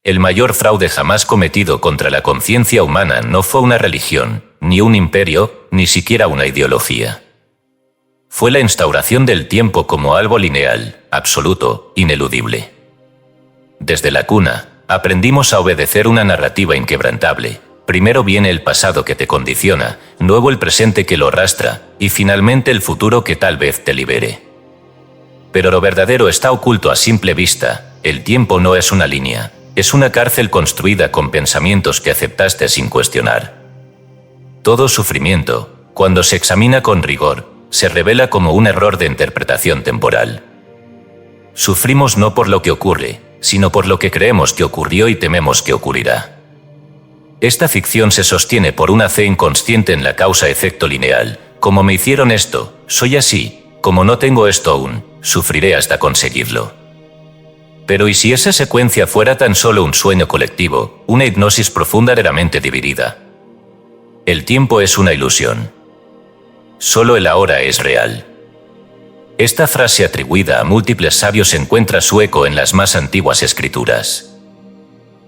El mayor fraude jamás cometido contra la conciencia humana no fue una religión, ni un imperio, ni siquiera una ideología. Fue la instauración del tiempo como algo lineal, absoluto, ineludible. Desde la cuna, aprendimos a obedecer una narrativa inquebrantable. Primero viene el pasado que te condiciona, luego el presente que lo arrastra, y finalmente el futuro que tal vez te libere. Pero lo verdadero está oculto a simple vista. El tiempo no es una línea, es una cárcel construida con pensamientos que aceptaste sin cuestionar. Todo sufrimiento, cuando se examina con rigor, se revela como un error de interpretación temporal. Sufrimos no por lo que ocurre, sino por lo que creemos que ocurrió y tememos que ocurrirá. Esta ficción se sostiene por una fe inconsciente en la causa-efecto lineal. Como me hicieron esto, soy así, como no tengo esto aún, sufriré hasta conseguirlo. Pero ¿y si esa secuencia fuera tan solo un sueño colectivo, una hipnosis profunda raramente dividida? El tiempo es una ilusión. Solo el ahora es real. Esta frase atribuida a múltiples sabios encuentra su eco en las más antiguas escrituras.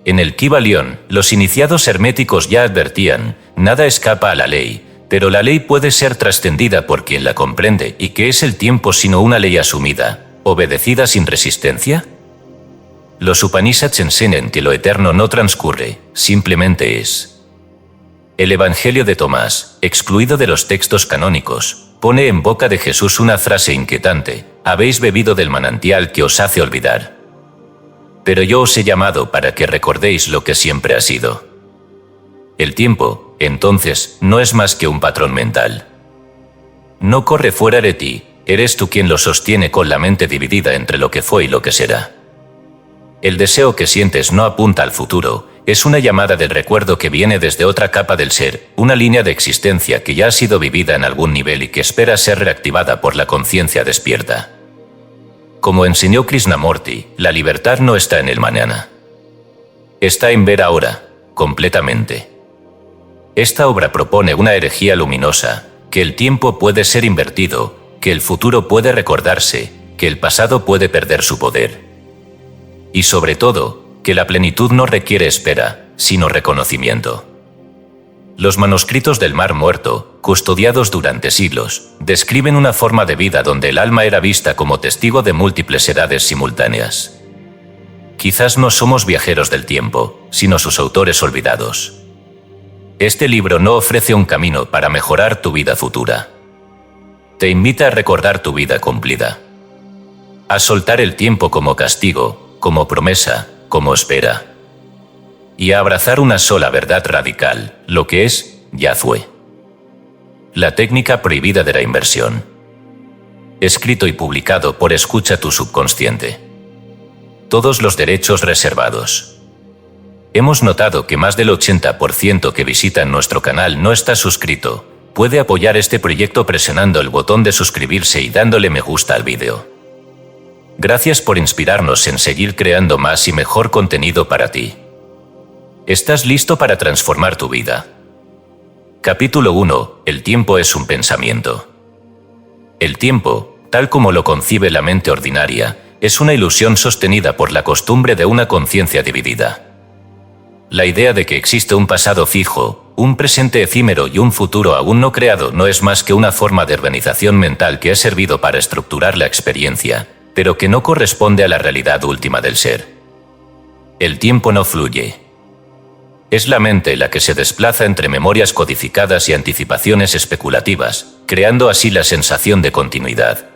En el Kybalión, los iniciados herméticos ya advertían, nada escapa a la ley, pero la ley puede ser trascendida por quien la comprende. ¿Y qué es el tiempo sino una ley asumida, obedecida sin resistencia? Los Upanishads enseñan que lo eterno no transcurre, simplemente es. El Evangelio de Tomás, excluido de los textos canónicos, pone en boca de Jesús una frase inquietante: habéis bebido del manantial que os hace olvidar. Pero yo os he llamado para que recordéis lo que siempre ha sido. El tiempo, entonces, no es más que un patrón mental. No corre fuera de ti, eres tú quien lo sostiene con la mente dividida entre lo que fue y lo que será. El deseo que sientes no apunta al futuro, es una llamada del recuerdo que viene desde otra capa del ser, una línea de existencia que ya ha sido vivida en algún nivel y que espera ser reactivada por la conciencia despierta. Como enseñó Krishnamurti, la libertad no está en el mañana. Está en ver ahora, completamente. Esta obra propone una herejía luminosa, que el tiempo puede ser invertido, que el futuro puede recordarse, que el pasado puede perder su poder. Y sobre todo, que la plenitud no requiere espera, sino reconocimiento. Los manuscritos del Mar Muerto, custodiados durante siglos, describen una forma de vida donde el alma era vista como testigo de múltiples edades simultáneas. Quizás no somos viajeros del tiempo, sino sus autores olvidados. Este libro no ofrece un camino para mejorar tu vida futura. Te invita a recordar tu vida cumplida. A soltar el tiempo como castigo, como promesa, como espera. Y a abrazar una sola verdad radical: lo que es, ya fue. La técnica prohibida de la inversión. Escrito y publicado por Escucha tu subconsciente. Todos los derechos reservados. Hemos notado que más del 80% que visitan nuestro canal no está suscrito. Puede apoyar este proyecto presionando el botón de suscribirse y dándole me gusta al vídeo. Gracias por inspirarnos en seguir creando más y mejor contenido para ti. ¿Estás listo para transformar tu vida? Capítulo 1. El tiempo es un pensamiento. El tiempo, tal como lo concibe la mente ordinaria, es una ilusión sostenida por la costumbre de una conciencia dividida. La idea de que existe un pasado fijo, un presente efímero y un futuro aún no creado no es más que una forma de organización mental que ha servido para estructurar la experiencia, pero que no corresponde a la realidad última del ser. El tiempo no fluye. Es la mente la que se desplaza entre memorias codificadas y anticipaciones especulativas, creando así la sensación de continuidad.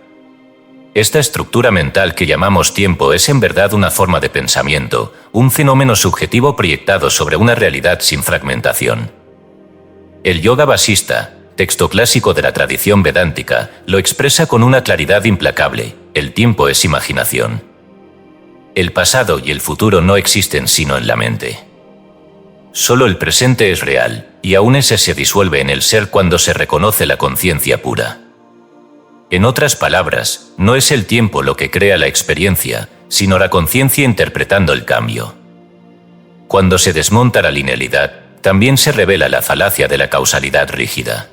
Esta estructura mental que llamamos tiempo es en verdad una forma de pensamiento, un fenómeno subjetivo proyectado sobre una realidad sin fragmentación. El Yoga Vasista, texto clásico de la tradición vedántica, lo expresa con una claridad implacable: el tiempo es imaginación. El pasado y el futuro no existen sino en la mente. Solo el presente es real, y aún ese se disuelve en el ser cuando se reconoce la conciencia pura. En otras palabras, no es el tiempo lo que crea la experiencia, sino la conciencia interpretando el cambio. Cuando se desmonta la linealidad, también se revela la falacia de la causalidad rígida.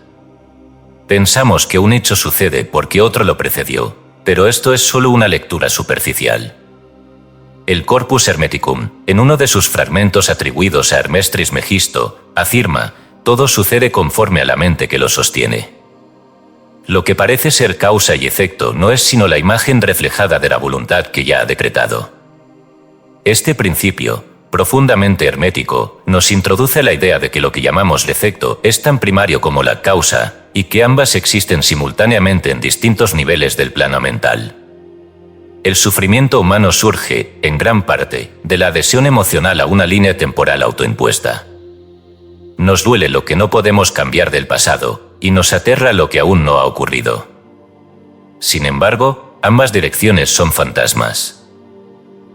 Pensamos que un hecho sucede porque otro lo precedió, pero esto es solo una lectura superficial. el Corpus Hermeticum, en uno de sus fragmentos atribuidos a Hermes Trismegisto, afirma: todo sucede conforme a la mente que lo sostiene. Lo que parece ser causa y efecto no es sino la imagen reflejada de la voluntad que ya ha decretado. Este principio, profundamente hermético, nos introduce la idea de que lo que llamamos defecto es tan primario como la causa, y que ambas existen simultáneamente en distintos niveles del plano mental. El sufrimiento humano surge, en gran parte, de la adhesión emocional a una línea temporal autoimpuesta. Nos duele lo que no podemos cambiar del pasado, y nos aterra lo que aún no ha ocurrido. Sin embargo, ambas direcciones son fantasmas.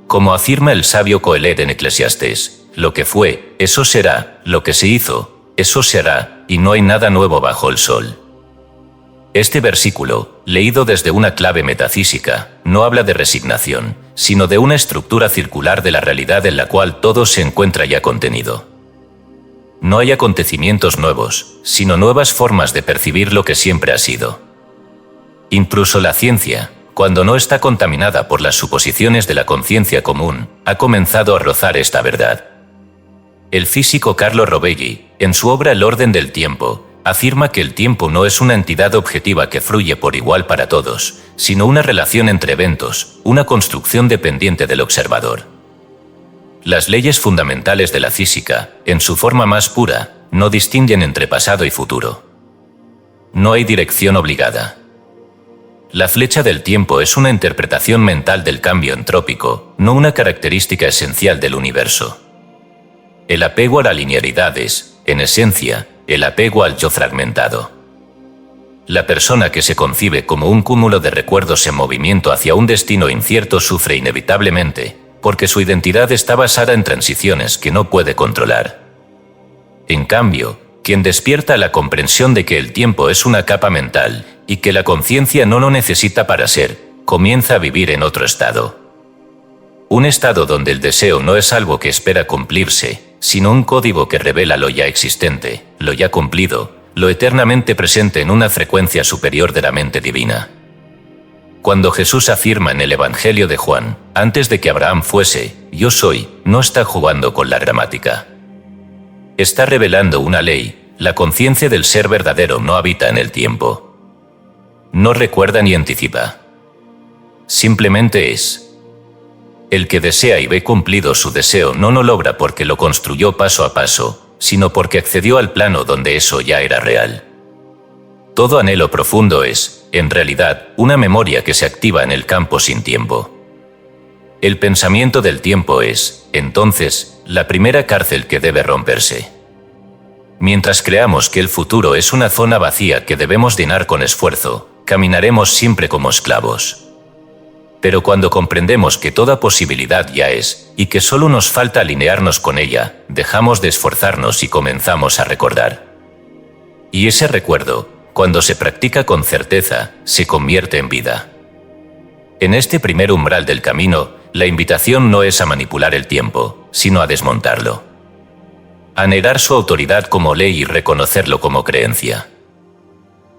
Como afirma el sabio Coelet en Eclesiastés, lo que fue, eso será; lo que se hizo, eso se hará, y no hay nada nuevo bajo el sol. Este versículo, leído desde una clave metafísica, no habla de resignación, sino de una estructura circular de la realidad en la cual todo se encuentra ya contenido. No hay acontecimientos nuevos, sino nuevas formas de percibir lo que siempre ha sido. Incluso la ciencia, cuando no está contaminada por las suposiciones de la conciencia común, ha comenzado a rozar esta verdad. El físico Carlo Rovelli, en su obra El orden del tiempo, afirma que el tiempo no es una entidad objetiva que fluye por igual para todos, sino una relación entre eventos, una construcción dependiente del observador. Las leyes fundamentales de la física, en su forma más pura, no distinguen entre pasado y futuro. No hay dirección obligada. La flecha del tiempo es una interpretación mental del cambio entrópico, no una característica esencial del universo. El apego a la linealidad es, en esencia, el apego al yo fragmentado. La persona que se concibe como un cúmulo de recuerdos en movimiento hacia un destino incierto sufre inevitablemente, porque su identidad está basada en transiciones que no puede controlar. En cambio, quien despierta la comprensión de que el tiempo es una capa mental y que la conciencia no lo necesita para ser, comienza a vivir en otro estado. Un estado donde el deseo no es algo que espera cumplirse, sino un código que revela lo ya existente, lo ya cumplido, lo eternamente presente en una frecuencia superior de la mente divina. Cuando Jesús afirma en el Evangelio de Juan, antes de que Abraham fuese, yo soy, no está jugando con la gramática. Está revelando una ley: la conciencia del ser verdadero no habita en el tiempo. No recuerda ni anticipa. Simplemente es. El que desea y ve cumplido su deseo no lo logra porque lo construyó paso a paso, sino porque accedió al plano donde eso ya era real. Todo anhelo profundo es, en realidad, una memoria que se activa en el campo sin tiempo. El pensamiento del tiempo es, entonces, la primera cárcel que debe romperse. Mientras creamos que el futuro es una zona vacía que debemos llenar con esfuerzo, caminaremos siempre como esclavos. Pero cuando comprendemos que toda posibilidad ya es, y que solo nos falta alinearnos con ella, dejamos de esforzarnos y comenzamos a recordar. Y ese recuerdo, cuando se practica con certeza, se convierte en vida. En este primer umbral del camino, la invitación no es a manipular el tiempo, sino a desmontarlo. A negar su autoridad como ley y reconocerlo como creencia.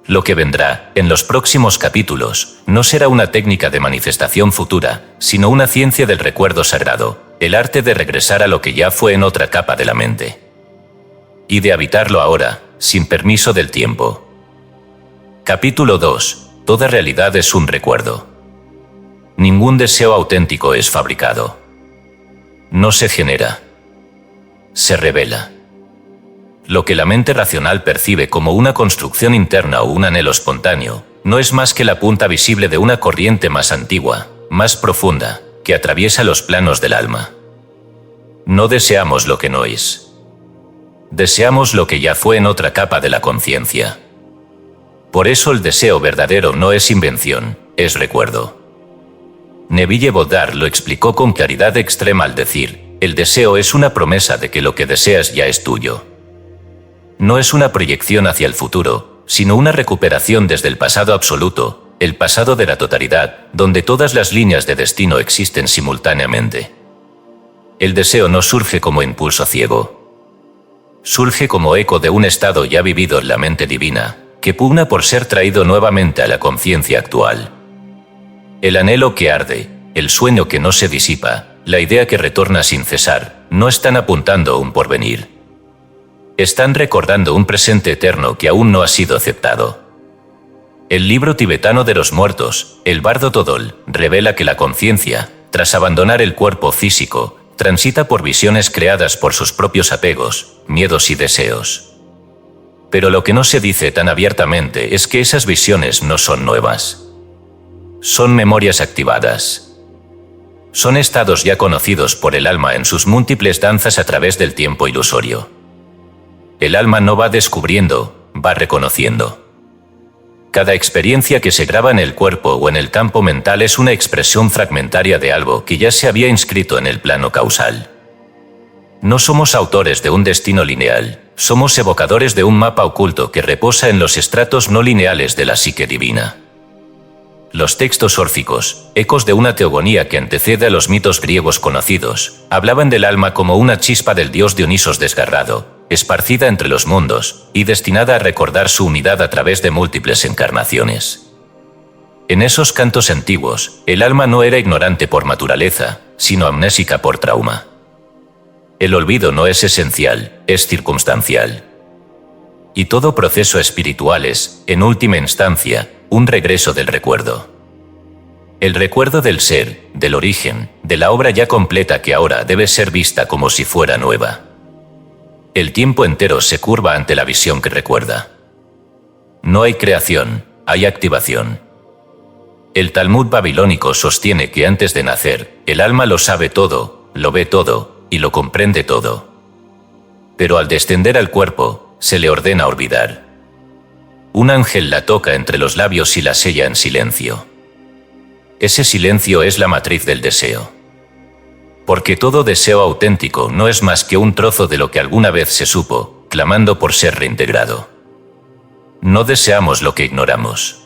Lo que vendrá, en los próximos capítulos, no será una técnica de manifestación futura, sino una ciencia del recuerdo sagrado, el arte de regresar a lo que ya fue en otra capa de la mente. Y de habitarlo ahora, sin permiso del tiempo. Capítulo 2. Toda realidad es un recuerdo. Ningún deseo auténtico es fabricado. No se genera. Se revela. Lo que la mente racional percibe como una construcción interna o un anhelo espontáneo, no es más que la punta visible de una corriente más antigua, más profunda, que atraviesa los planos del alma. No deseamos lo que no es. Deseamos lo que ya fue en otra capa de la conciencia. Por eso el deseo verdadero no es invención, es recuerdo. Neville Goddard lo explicó con claridad extrema al decir: el deseo es una promesa de que lo que deseas ya es tuyo. No es una proyección hacia el futuro, sino una recuperación desde el pasado absoluto, el pasado de la totalidad, donde todas las líneas de destino existen simultáneamente. El deseo no surge como impulso ciego. Surge como eco de un estado ya vivido en la mente divina, que pugna por ser traído nuevamente a la conciencia actual. El anhelo que arde, el sueño que no se disipa, la idea que retorna sin cesar, no están apuntando a un porvenir. Están recordando un presente eterno que aún no ha sido aceptado. El libro tibetano de los muertos, el Bardo Todol, revela que la conciencia, tras abandonar el cuerpo físico, transita por visiones creadas por sus propios apegos, miedos y deseos. Pero lo que no se dice tan abiertamente es que esas visiones no son nuevas. Son memorias activadas. Son estados ya conocidos por el alma en sus múltiples danzas a través del tiempo ilusorio. El alma no va descubriendo, va reconociendo. Cada experiencia que se graba en el cuerpo o en el campo mental es una expresión fragmentaria de algo que ya se había inscrito en el plano causal. No somos autores de un destino lineal, somos evocadores de un mapa oculto que reposa en los estratos no lineales de la psique divina. Los textos órficos, ecos de una teogonía que antecede a los mitos griegos conocidos, hablaban del alma como una chispa del dios Dionisos desgarrado, esparcida entre los mundos, y destinada a recordar su unidad a través de múltiples encarnaciones. En esos cantos antiguos, el alma no era ignorante por naturaleza, sino amnésica por trauma. El olvido no es esencial, es circunstancial. Y todo proceso espiritual es, en última instancia, un regreso del recuerdo. El recuerdo del ser, del origen, de la obra ya completa que ahora debe ser vista como si fuera nueva. El tiempo entero se curva ante la visión que recuerda. No hay creación, hay activación. El Talmud babilónico sostiene que antes de nacer, el alma lo sabe todo, lo ve todo, y lo comprende todo. Pero al descender al cuerpo, se le ordena olvidar. Un ángel la toca entre los labios y la sella en silencio. Ese silencio es la matriz del deseo. Porque todo deseo auténtico no es más que un trozo de lo que alguna vez se supo, clamando por ser reintegrado. No deseamos lo que ignoramos.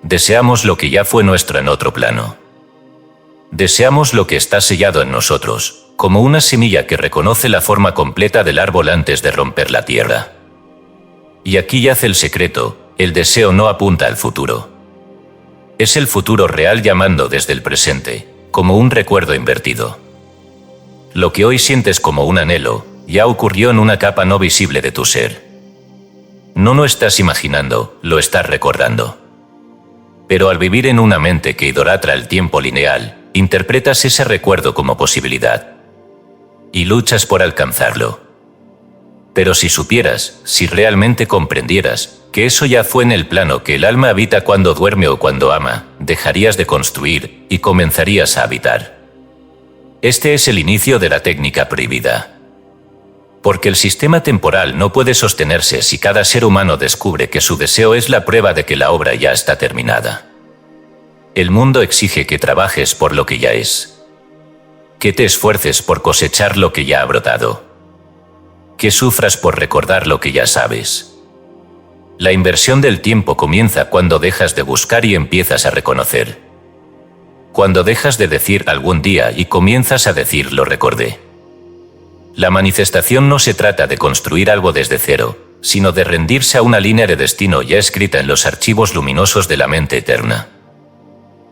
Deseamos lo que ya fue nuestro en otro plano. Deseamos lo que está sellado en nosotros, como una semilla que reconoce la forma completa del árbol antes de romper la tierra. Y aquí yace el secreto, el deseo no apunta al futuro. Es el futuro real llamando desde el presente, como un recuerdo invertido. Lo que hoy sientes como un anhelo, ya ocurrió en una capa no visible de tu ser. No lo estás imaginando, lo estás recordando. Pero al vivir en una mente que idolatra el tiempo lineal, interpretas ese recuerdo como posibilidad. Y luchas por alcanzarlo. Pero si supieras, si realmente comprendieras, que eso ya fue en el plano que el alma habita cuando duerme o cuando ama, dejarías de construir y comenzarías a habitar. Este es el inicio de la técnica prohibida. Porque el sistema temporal no puede sostenerse si cada ser humano descubre que su deseo es la prueba de que la obra ya está terminada. El mundo exige que trabajes por lo que ya es. Que te esfuerces por cosechar lo que ya ha brotado. Que sufras por recordar lo que ya sabes. La inversión del tiempo comienza cuando dejas de buscar y empiezas a reconocer. Cuando dejas de decir algún día y comienzas a decir lo recordé. La manifestación no se trata de construir algo desde cero, sino de rendirse a una línea de destino ya escrita en los archivos luminosos de la mente eterna.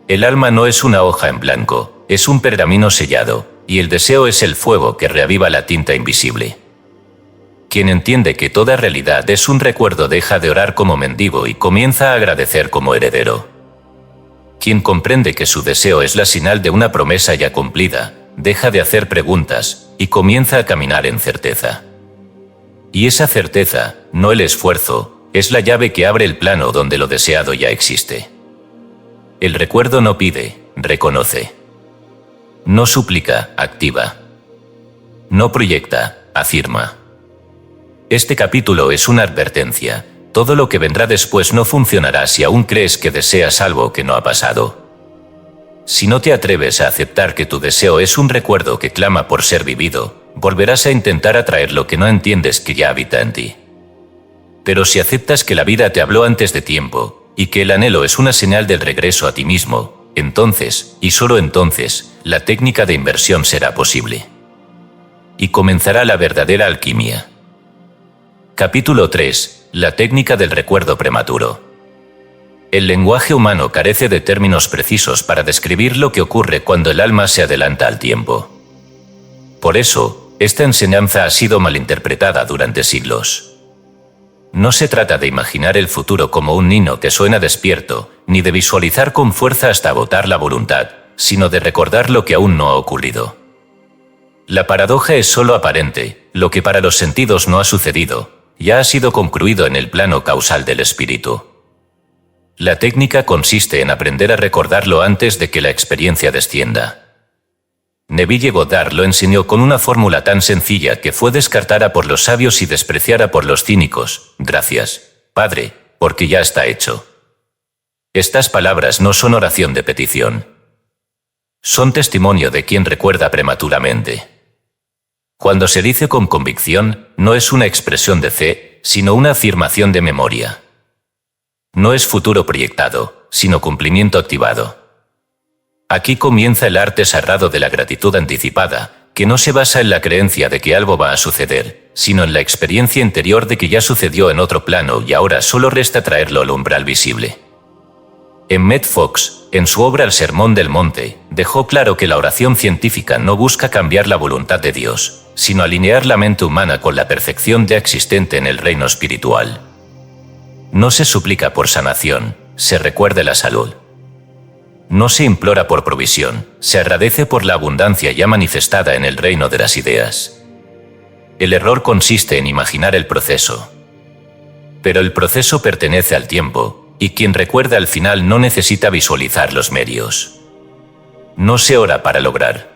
El alma no es una hoja en blanco, es un pergamino sellado, y el deseo es el fuego que reaviva la tinta invisible. Quien entiende que toda realidad es un recuerdo deja de orar como mendigo y comienza a agradecer como heredero. Quien comprende que su deseo es la señal de una promesa ya cumplida, deja de hacer preguntas y comienza a caminar en certeza. Y esa certeza, no el esfuerzo, es la llave que abre el plano donde lo deseado ya existe. El recuerdo no pide, reconoce. No suplica, activa. No proyecta, afirma. Este capítulo es una advertencia. Todo lo que vendrá después no funcionará si aún crees que deseas algo que no ha pasado. Si no te atreves a aceptar que tu deseo es un recuerdo que clama por ser vivido, volverás a intentar atraer lo que no entiendes que ya habita en ti. Pero si aceptas que la vida te habló antes de tiempo, y que el anhelo es una señal del regreso a ti mismo, entonces, y solo entonces, la técnica de inversión será posible. Y comenzará la verdadera alquimia. Capítulo 3. La técnica del recuerdo prematuro. El lenguaje humano carece de términos precisos para describir lo que ocurre cuando el alma se adelanta al tiempo. Por eso, esta enseñanza ha sido malinterpretada durante siglos. No se trata de imaginar el futuro como un niño que suena despierto, ni de visualizar con fuerza hasta agotar la voluntad, sino de recordar lo que aún no ha ocurrido. La paradoja es solo aparente, lo que para los sentidos no ha sucedido, ya ha sido concluido en el plano causal del espíritu. La técnica consiste en aprender a recordarlo antes de que la experiencia descienda. Neville Goddard lo enseñó con una fórmula tan sencilla que fue descartada por los sabios y despreciada por los cínicos. Gracias, Padre, porque ya está hecho. Estas palabras no son oración de petición. Son testimonio de quien recuerda prematuramente. Cuando se dice con convicción, no es una expresión de fe, sino una afirmación de memoria. No es futuro proyectado, sino cumplimiento activado. Aquí comienza el arte sagrado de la gratitud anticipada, que no se basa en la creencia de que algo va a suceder, sino en la experiencia interior de que ya sucedió en otro plano y ahora solo resta traerlo al umbral visible. Emmett Fox, en su obra El Sermón del Monte, dejó claro que la oración científica no busca cambiar la voluntad de Dios, sino alinear la mente humana con la perfección ya existente en el reino espiritual. No se suplica por sanación, se recuerda la salud. No se implora por provisión, se agradece por la abundancia ya manifestada en el reino de las ideas. El error consiste en imaginar el proceso. Pero el proceso pertenece al tiempo, y quien recuerda al final no necesita visualizar los medios. No se ora para lograr.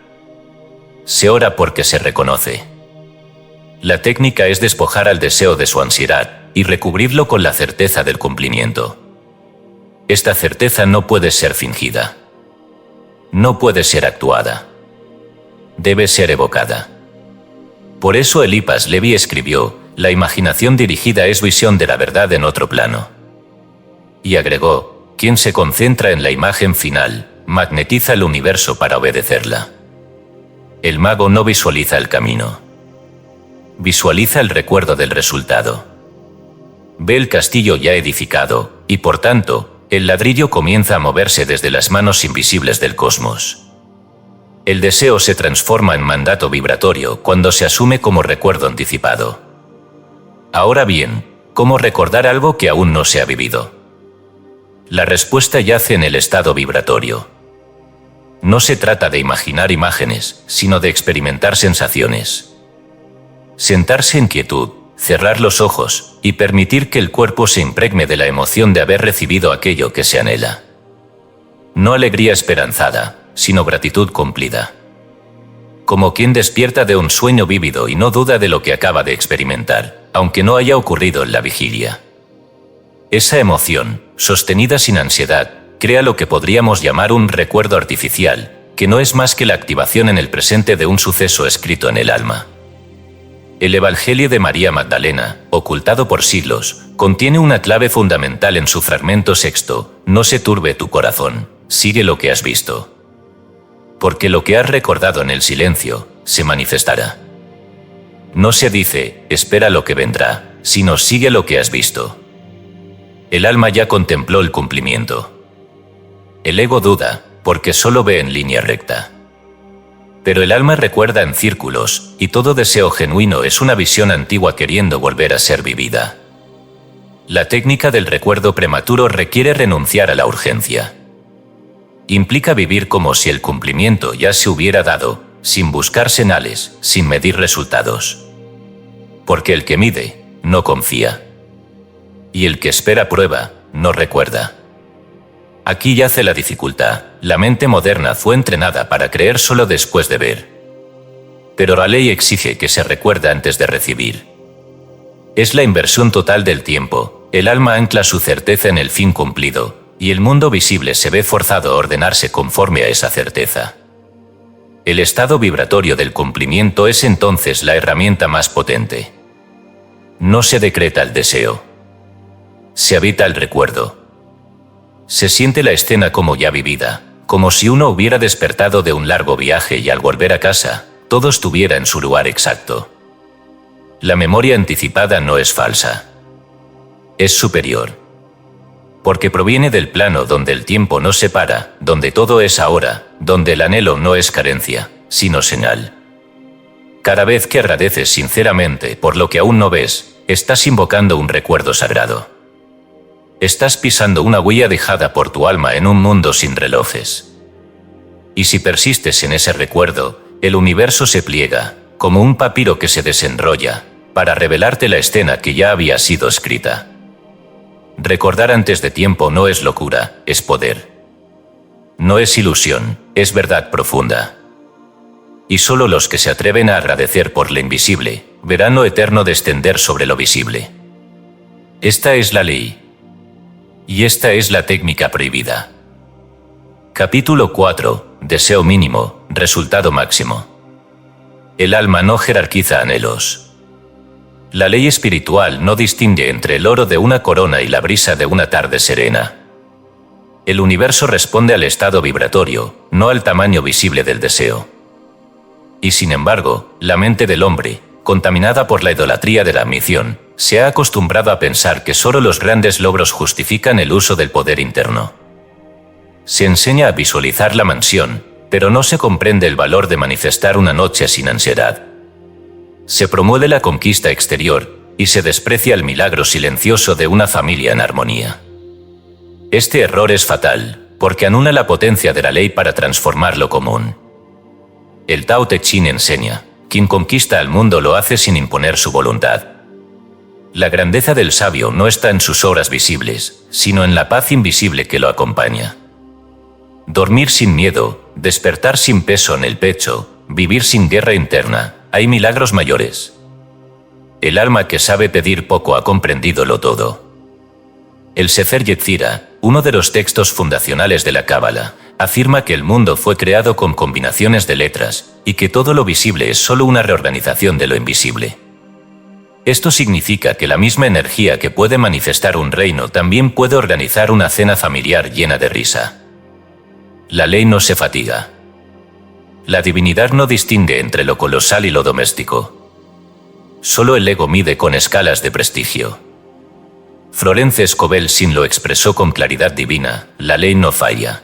Se ora porque se reconoce. La técnica es despojar al deseo de su ansiedad y recubrirlo con la certeza del cumplimiento. Esta certeza no puede ser fingida. No puede ser actuada. Debe ser evocada. Por eso Eliphas Levi escribió: la imaginación dirigida es visión de la verdad en otro plano. Y agregó: quien se concentra en la imagen final, magnetiza el universo para obedecerla. El mago no visualiza el camino. Visualiza el recuerdo del resultado. Ve el castillo ya edificado, y por tanto, el ladrillo comienza a moverse desde las manos invisibles del cosmos. El deseo se transforma en mandato vibratorio cuando se asume como recuerdo anticipado. Ahora bien, ¿cómo recordar algo que aún no se ha vivido? La respuesta yace en el estado vibratorio. No se trata de imaginar imágenes, sino de experimentar sensaciones. Sentarse en quietud, cerrar los ojos y permitir que el cuerpo se impregne de la emoción de haber recibido aquello que se anhela. No alegría esperanzada, sino gratitud cumplida. Como quien despierta de un sueño vívido y no duda de lo que acaba de experimentar, aunque no haya ocurrido en la vigilia. Esa emoción, sostenida sin ansiedad, crea lo que podríamos llamar un recuerdo artificial, que no es más que la activación en el presente de un suceso escrito en el alma. El Evangelio de María Magdalena, ocultado por siglos, contiene una clave fundamental en su fragmento sexto: no se turbe tu corazón, sigue lo que has visto. Porque lo que has recordado en el silencio, se manifestará. No se dice, espera lo que vendrá, sino sigue lo que has visto. El alma ya contempló el cumplimiento. El ego duda, porque solo ve en línea recta. Pero el alma recuerda en círculos, y todo deseo genuino es una visión antigua queriendo volver a ser vivida. La técnica del recuerdo prematuro requiere renunciar a la urgencia. Implica vivir como si el cumplimiento ya se hubiera dado, sin buscar señales, sin medir resultados. Porque el que mide, no confía. Y el que espera prueba, no recuerda. Aquí yace la dificultad. La mente moderna fue entrenada para creer solo después de ver. Pero la ley exige que se recuerde antes de recibir. Es la inversión total del tiempo. El alma ancla su certeza en el fin cumplido, y el mundo visible se ve forzado a ordenarse conforme a esa certeza. El estado vibratorio del cumplimiento es entonces la herramienta más potente. No se decreta el deseo. Se habita el recuerdo. Se siente la escena como ya vivida, como si uno hubiera despertado de un largo viaje y al volver a casa, todo estuviera en su lugar exacto. La memoria anticipada no es falsa. Es superior. porque proviene del plano donde el tiempo no se para, donde todo es ahora, donde el anhelo no es carencia, sino señal. Cada vez que agradeces sinceramente por lo que aún no ves, estás invocando un recuerdo sagrado. Estás pisando una huella dejada por tu alma en un mundo sin relojes. Y si persistes en ese recuerdo, el universo se pliega, como un papiro que se desenrolla, para revelarte la escena que ya había sido escrita. Recordar antes de tiempo no es locura, es poder. No es ilusión, es verdad profunda. Y solo los que se atreven a agradecer por lo invisible, verán lo eterno descender sobre lo visible. Esta es la ley. Y esta es la técnica prohibida. Capítulo 4. Deseo mínimo, resultado máximo. El alma no jerarquiza anhelos. La ley espiritual no distingue entre el oro de una corona y la brisa de una tarde serena. El universo responde al estado vibratorio, no al tamaño visible del deseo. Y sin embargo, la mente del hombre, contaminada por la idolatría de la ambición, se ha acostumbrado a pensar que solo los grandes logros justifican el uso del poder interno. Se enseña a visualizar la mansión, pero no se comprende el valor de manifestar una noche sin ansiedad. Se promueve la conquista exterior, y se desprecia el milagro silencioso de una familia en armonía. Este error es fatal, porque anula la potencia de la ley para transformar lo común. El Tao Te Ching enseña, quien conquista al mundo lo hace sin imponer su voluntad. La grandeza del sabio no está en sus obras visibles, sino en la paz invisible que lo acompaña. Dormir sin miedo, despertar sin peso en el pecho, vivir sin guerra interna, hay milagros mayores. El alma que sabe pedir poco ha comprendido lo todo. El Sefer Yetzirah, uno de los textos fundacionales de la Cábala, afirma que el mundo fue creado con combinaciones de letras, y que todo lo visible es solo una reorganización de lo invisible. Esto significa que la misma energía que puede manifestar un reino también puede organizar una cena familiar llena de risa. La ley no se fatiga. La divinidad no distingue entre lo colosal y lo doméstico. Solo el ego mide con escalas de prestigio. Florence Scovel-Shinn lo expresó con claridad divina: la ley no falla.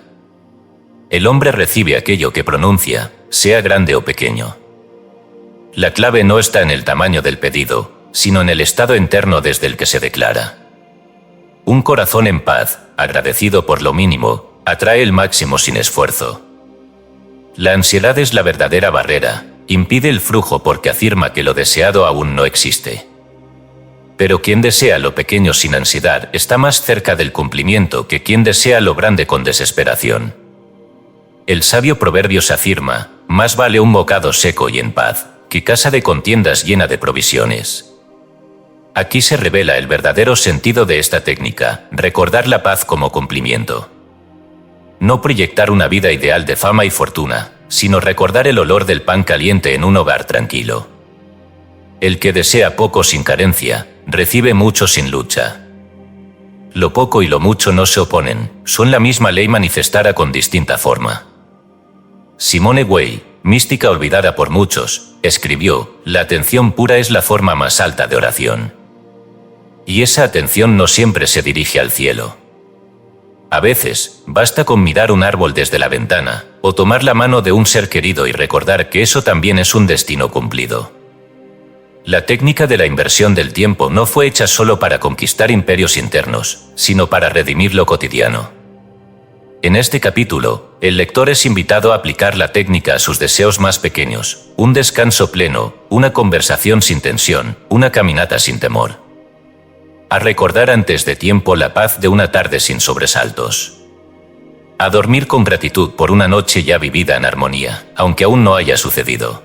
El hombre recibe aquello que pronuncia, sea grande o pequeño. La clave no está en el tamaño del pedido, sino en el estado interno desde el que se declara. Un corazón en paz, agradecido por lo mínimo, atrae el máximo sin esfuerzo. La ansiedad es la verdadera barrera, impide el flujo porque afirma que lo deseado aún no existe. Pero quien desea lo pequeño sin ansiedad está más cerca del cumplimiento que quien desea lo grande con desesperación. El sabio Proverbios afirma: más vale un bocado seco y en paz, que casa de contiendas llena de provisiones. Aquí se revela el verdadero sentido de esta técnica: recordar la paz como cumplimiento. No proyectar una vida ideal de fama y fortuna, sino recordar el olor del pan caliente en un hogar tranquilo. El que desea poco sin carencia, recibe mucho sin lucha. Lo poco y lo mucho no se oponen, son la misma ley manifestada con distinta forma. Simone Weil, mística olvidada por muchos, escribió: la atención pura es la forma más alta de oración. Y esa atención no siempre se dirige al cielo. A veces, basta con mirar un árbol desde la ventana, o tomar la mano de un ser querido y recordar que eso también es un destino cumplido. La técnica de la inversión del tiempo no fue hecha solo para conquistar imperios internos, sino para redimir lo cotidiano. En este capítulo, el lector es invitado a aplicar la técnica a sus deseos más pequeños: un descanso pleno, una conversación sin tensión, una caminata sin temor. A recordar antes de tiempo la paz de una tarde sin sobresaltos. A dormir con gratitud por una noche ya vivida en armonía, aunque aún no haya sucedido.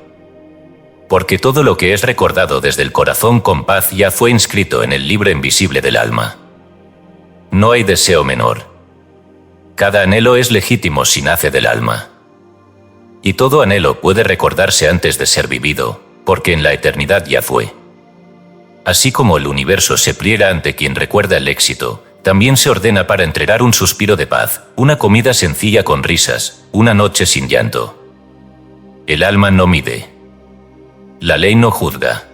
Porque todo lo que es recordado desde el corazón con paz ya fue inscrito en el libro invisible del alma. No hay deseo menor. Cada anhelo es legítimo si nace del alma. Y todo anhelo puede recordarse antes de ser vivido, porque en la eternidad ya fue. Así como el universo se pliega ante quien recuerda el éxito, también se ordena para entregar un suspiro de paz, una comida sencilla con risas, una noche sin llanto. El alma no mide. La ley no juzga.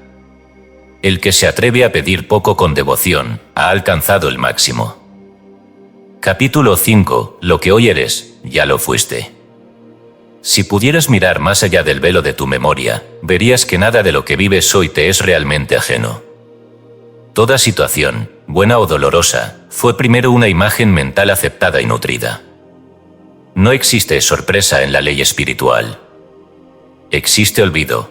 El que se atreve a pedir poco con devoción, ha alcanzado el máximo. Capítulo 5. Lo que hoy eres, ya lo fuiste. Si pudieras mirar más allá del velo de tu memoria, verías que nada de lo que vives hoy te es realmente ajeno. Toda situación, buena o dolorosa, fue primero una imagen mental aceptada y nutrida. No existe sorpresa en la ley espiritual. Existe olvido.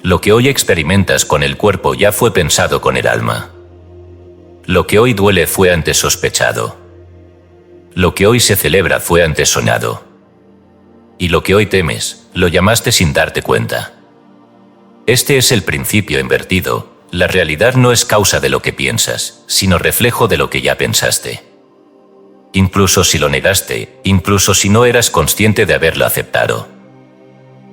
Lo que hoy experimentas con el cuerpo ya fue pensado con el alma. Lo que hoy duele fue antes sospechado. Lo que hoy se celebra fue antes soñado. Y lo que hoy temes, lo llamaste sin darte cuenta. Este es el principio invertido. La realidad no es causa de lo que piensas, sino reflejo de lo que ya pensaste. Incluso si lo negaste, incluso si no eras consciente de haberlo aceptado.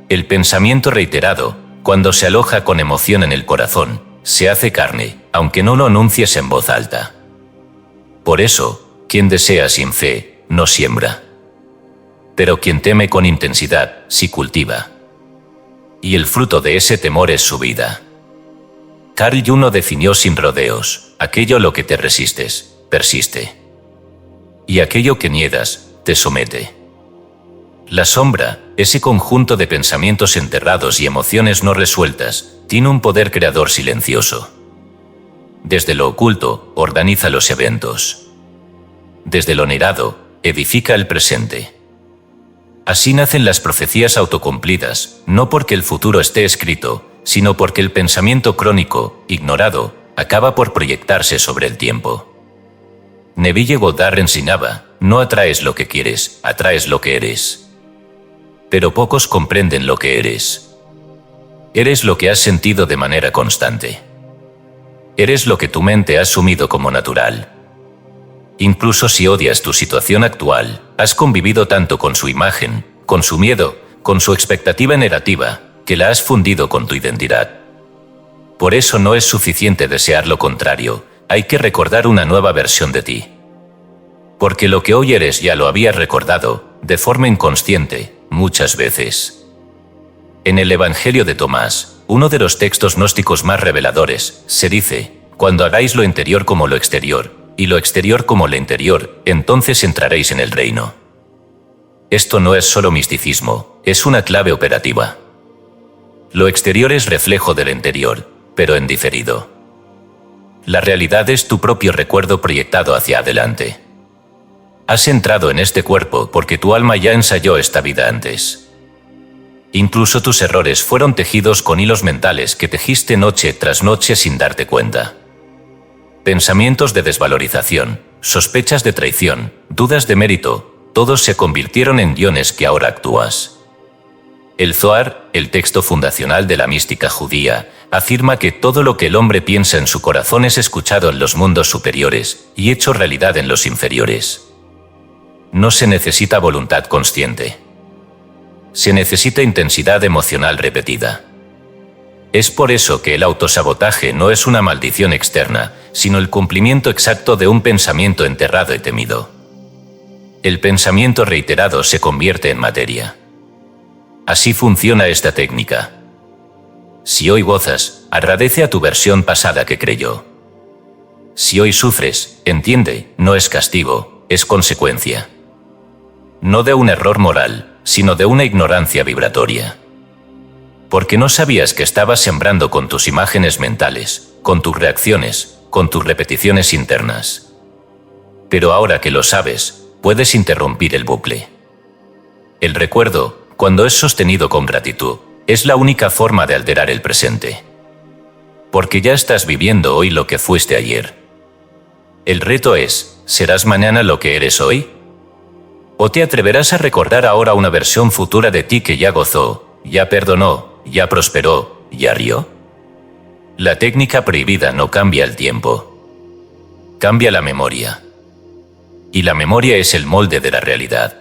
El pensamiento reiterado, cuando se aloja con emoción en el corazón, se hace carne, aunque no lo anuncies en voz alta. Por eso, quien desea sin fe, no siembra. Pero quien teme con intensidad, sí cultiva. Y el fruto de ese temor es su vida. Carl Jung definió sin rodeos: aquello lo que te resistes, persiste. Y aquello que niegas, te somete. La sombra, ese conjunto de pensamientos enterrados y emociones no resueltas, tiene un poder creador silencioso. Desde lo oculto, organiza los eventos. Desde lo negado, edifica el presente. Así nacen las profecías autocumplidas, no porque el futuro esté escrito, sino porque el pensamiento crónico, ignorado, acaba por proyectarse sobre el tiempo. Neville Goddard enseñaba: no atraes lo que quieres, atraes lo que eres. Pero pocos comprenden lo que eres. Eres lo que has sentido de manera constante. Eres lo que tu mente ha asumido como natural. Incluso si odias tu situación actual, has convivido tanto con su imagen, con su miedo, con su expectativa negativa, que la has fundido con tu identidad. Por eso no es suficiente desear lo contrario, hay que recordar una nueva versión de ti. Porque lo que hoy eres ya lo habías recordado, de forma inconsciente, muchas veces. En el Evangelio de Tomás, uno de los textos gnósticos más reveladores, se dice: cuando hagáis lo interior como lo exterior, y lo exterior como lo interior, entonces entraréis en el reino. Esto no es solo misticismo, es una clave operativa. Lo exterior es reflejo del interior, pero en diferido. La realidad es tu propio recuerdo proyectado hacia adelante. Has entrado en este cuerpo porque tu alma ya ensayó esta vida antes. Incluso tus errores fueron tejidos con hilos mentales que tejiste noche tras noche sin darte cuenta. Pensamientos de desvalorización, sospechas de traición, dudas de mérito, todos se convirtieron en guiones que ahora actúas. El Zohar, el texto fundacional de la mística judía, afirma que todo lo que el hombre piensa en su corazón es escuchado en los mundos superiores y hecho realidad en los inferiores. No se necesita voluntad consciente. Se necesita intensidad emocional repetida. Es por eso que el autosabotaje no es una maldición externa, sino el cumplimiento exacto de un pensamiento enterrado y temido. El pensamiento reiterado se convierte en materia. Así funciona esta técnica. Si hoy gozas, agradece a tu versión pasada que creyó. Si hoy sufres, entiende, no es castigo, es consecuencia. No de un error moral, sino de una ignorancia vibratoria. Porque no sabías que estabas sembrando con tus imágenes mentales, con tus reacciones, con tus repeticiones internas. Pero ahora que lo sabes, puedes interrumpir el bucle. El recuerdo, cuando es sostenido con gratitud, es la única forma de alterar el presente. Porque ya estás viviendo hoy lo que fuiste ayer. El reto es: ¿serás mañana lo que eres hoy? ¿O te atreverás a recordar ahora una versión futura de ti que ya gozó, ya perdonó, ya prosperó, ya rió? La técnica prohibida no cambia el tiempo. Cambia la memoria. Y la memoria es el molde de la realidad.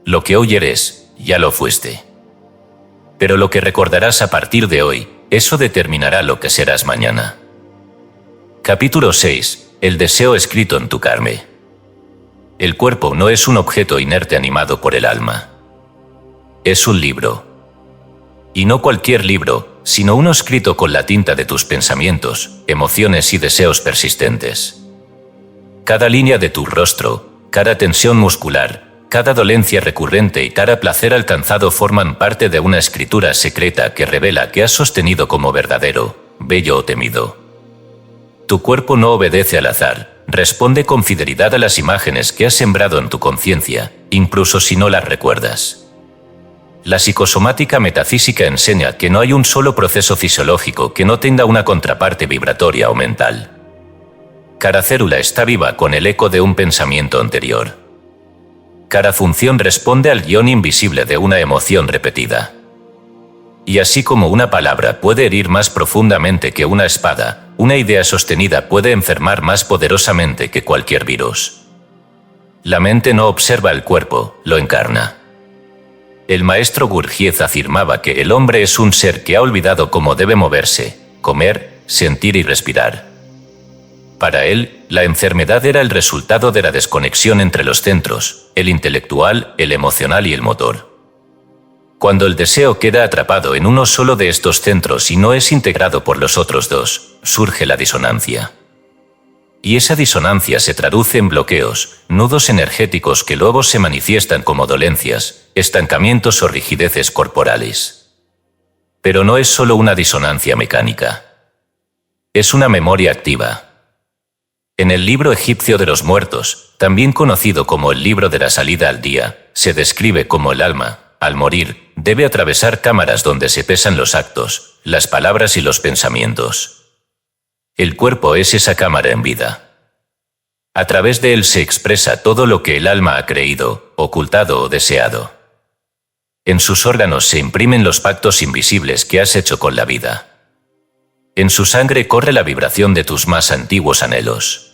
Lo que hoy eres, ya lo fuiste. Pero lo que recordarás a partir de hoy, eso determinará lo que serás mañana. Capítulo 6. El deseo escrito en tu carne. El cuerpo no es un objeto inerte animado por el alma. Es un libro. Y no cualquier libro, sino uno escrito con la tinta de tus pensamientos, emociones y deseos persistentes. cada línea de tu rostro, cada tensión muscular, cada dolencia recurrente y cada placer alcanzado forman parte de una escritura secreta que revela que has sostenido como verdadero, bello o temido. Tu cuerpo no obedece al azar, responde con fidelidad a las imágenes que has sembrado en tu conciencia, incluso si no las recuerdas. La psicosomática metafísica enseña que no hay un solo proceso fisiológico que no tenga una contraparte vibratoria o mental. Cada célula está viva con el eco de un pensamiento anterior. Cada función responde al guión invisible de una emoción repetida. Y así como una palabra puede herir más profundamente que una espada, una idea sostenida puede enfermar más poderosamente que cualquier virus. La mente no observa el cuerpo, lo encarna. El maestro Gurdjieff afirmaba que el hombre es un ser que ha olvidado cómo debe moverse, comer, sentir y respirar. Para él, la enfermedad era el resultado de la desconexión entre los centros, el intelectual, el emocional y el motor. Cuando el deseo queda atrapado en uno solo de estos centros y no es integrado por los otros dos, surge la disonancia. Y esa disonancia se traduce en bloqueos, nudos energéticos que luego se manifiestan como dolencias, estancamientos o rigideces corporales. Pero no es solo una disonancia mecánica. Es una memoria activa. En el libro egipcio de los muertos, también conocido como el libro de la salida al día, se describe como el alma, al morir, debe atravesar cámaras donde se pesan los actos, las palabras y los pensamientos. El cuerpo es esa cámara en vida. A través de él se expresa todo lo que el alma ha creído, ocultado o deseado. En sus órganos se imprimen los pactos invisibles que has hecho con la vida. En su sangre corre la vibración de tus más antiguos anhelos.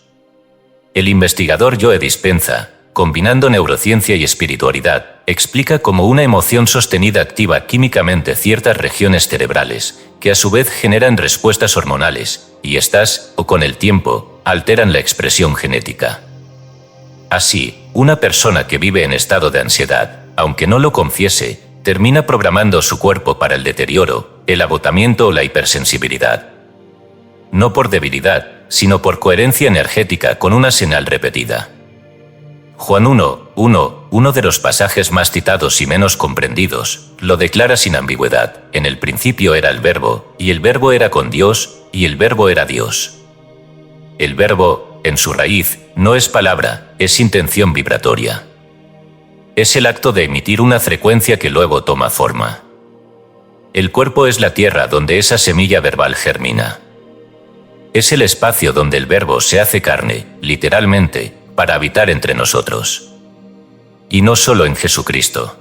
El investigador Joe Dispenza, combinando neurociencia y espiritualidad, explica cómo una emoción sostenida activa químicamente ciertas regiones cerebrales, que a su vez generan respuestas hormonales, y estas, o con el tiempo, alteran la expresión genética. Así, una persona que vive en estado de ansiedad, aunque no lo confiese, termina programando su cuerpo para el deterioro, el agotamiento o la hipersensibilidad. No por debilidad, sino por coherencia energética con una señal repetida. Juan 1:1, uno de los pasajes más citados y menos comprendidos, lo declara sin ambigüedad: en el principio era el Verbo, y el Verbo era con Dios, y el Verbo era Dios. El verbo, en su raíz, no es palabra, es intención vibratoria. Es el acto de emitir una frecuencia que luego toma forma. El cuerpo es la tierra donde esa semilla verbal germina. Es el espacio donde el verbo se hace carne, literalmente, para habitar entre nosotros. Y no solo en Jesucristo.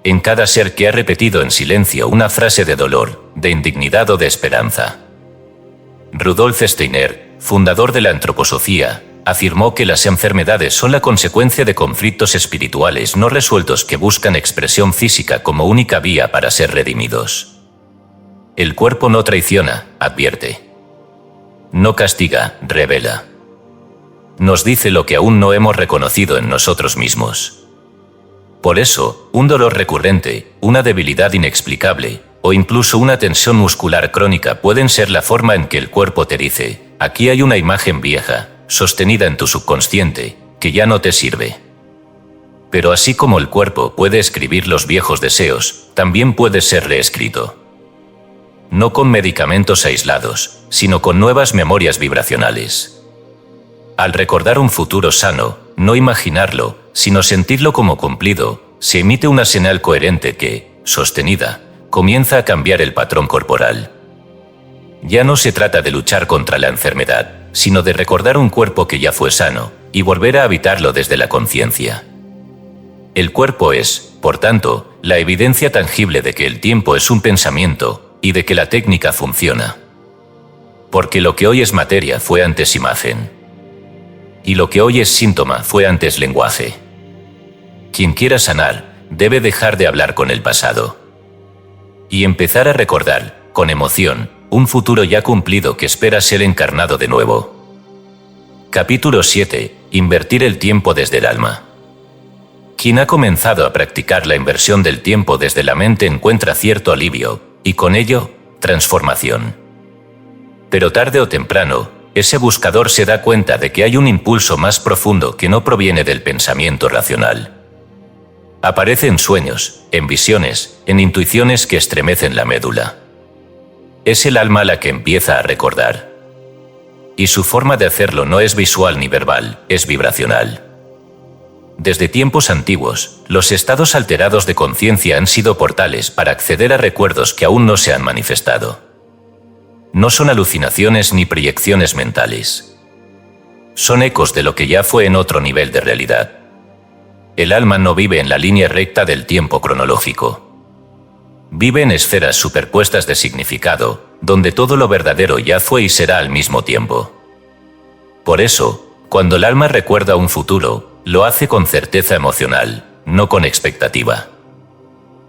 En cada ser que ha repetido en silencio una frase de dolor, de indignidad o de esperanza. Rudolf Steiner, fundador de la antroposofía, afirmó que las enfermedades son la consecuencia de conflictos espirituales no resueltos que buscan expresión física como única vía para ser redimidos. El cuerpo no traiciona, advierte. No castiga, revela. Nos dice lo que aún no hemos reconocido en nosotros mismos. Por eso, un dolor recurrente, una debilidad inexplicable, o incluso una tensión muscular crónica pueden ser la forma en que el cuerpo te dice: aquí hay una imagen vieja, sostenida en tu subconsciente, que ya no te sirve. Pero así como el cuerpo puede escribir los viejos deseos, también puede ser reescrito. No con medicamentos aislados, sino con nuevas memorias vibracionales. Al recordar un futuro sano, no imaginarlo, sino sentirlo como cumplido, se emite una señal coherente que, sostenida, comienza a cambiar el patrón corporal. Ya no se trata de luchar contra la enfermedad, sino de recordar un cuerpo que ya fue sano, y volver a habitarlo desde la conciencia. El cuerpo es, por tanto, la evidencia tangible de que el tiempo es un pensamiento, y de que la técnica funciona. Porque lo que hoy es materia fue antes imagen. Y lo que hoy es síntoma fue antes lenguaje. Quien quiera sanar, debe dejar de hablar con el pasado. Y empezar a recordar, con emoción, un futuro ya cumplido que espera ser encarnado de nuevo. Capítulo 7. Invertir el tiempo desde el alma. Quien ha comenzado a practicar la inversión del tiempo desde la mente encuentra cierto alivio, y con ello, transformación. Pero tarde o temprano, ese buscador se da cuenta de que hay un impulso más profundo que no proviene del pensamiento racional. Aparece en sueños, en visiones, en intuiciones que estremecen la médula. Es el alma la que empieza a recordar. Y su forma de hacerlo no es visual ni verbal, es vibracional. Desde tiempos antiguos, los estados alterados de conciencia han sido portales para acceder a recuerdos que aún no se han manifestado. No son alucinaciones ni proyecciones mentales. Son ecos de lo que ya fue en otro nivel de realidad. El alma no vive en la línea recta del tiempo cronológico. Vive en esferas superpuestas de significado, donde todo lo verdadero ya fue y será al mismo tiempo. Por eso, cuando el alma recuerda un futuro, lo hace con certeza emocional, no con expectativa.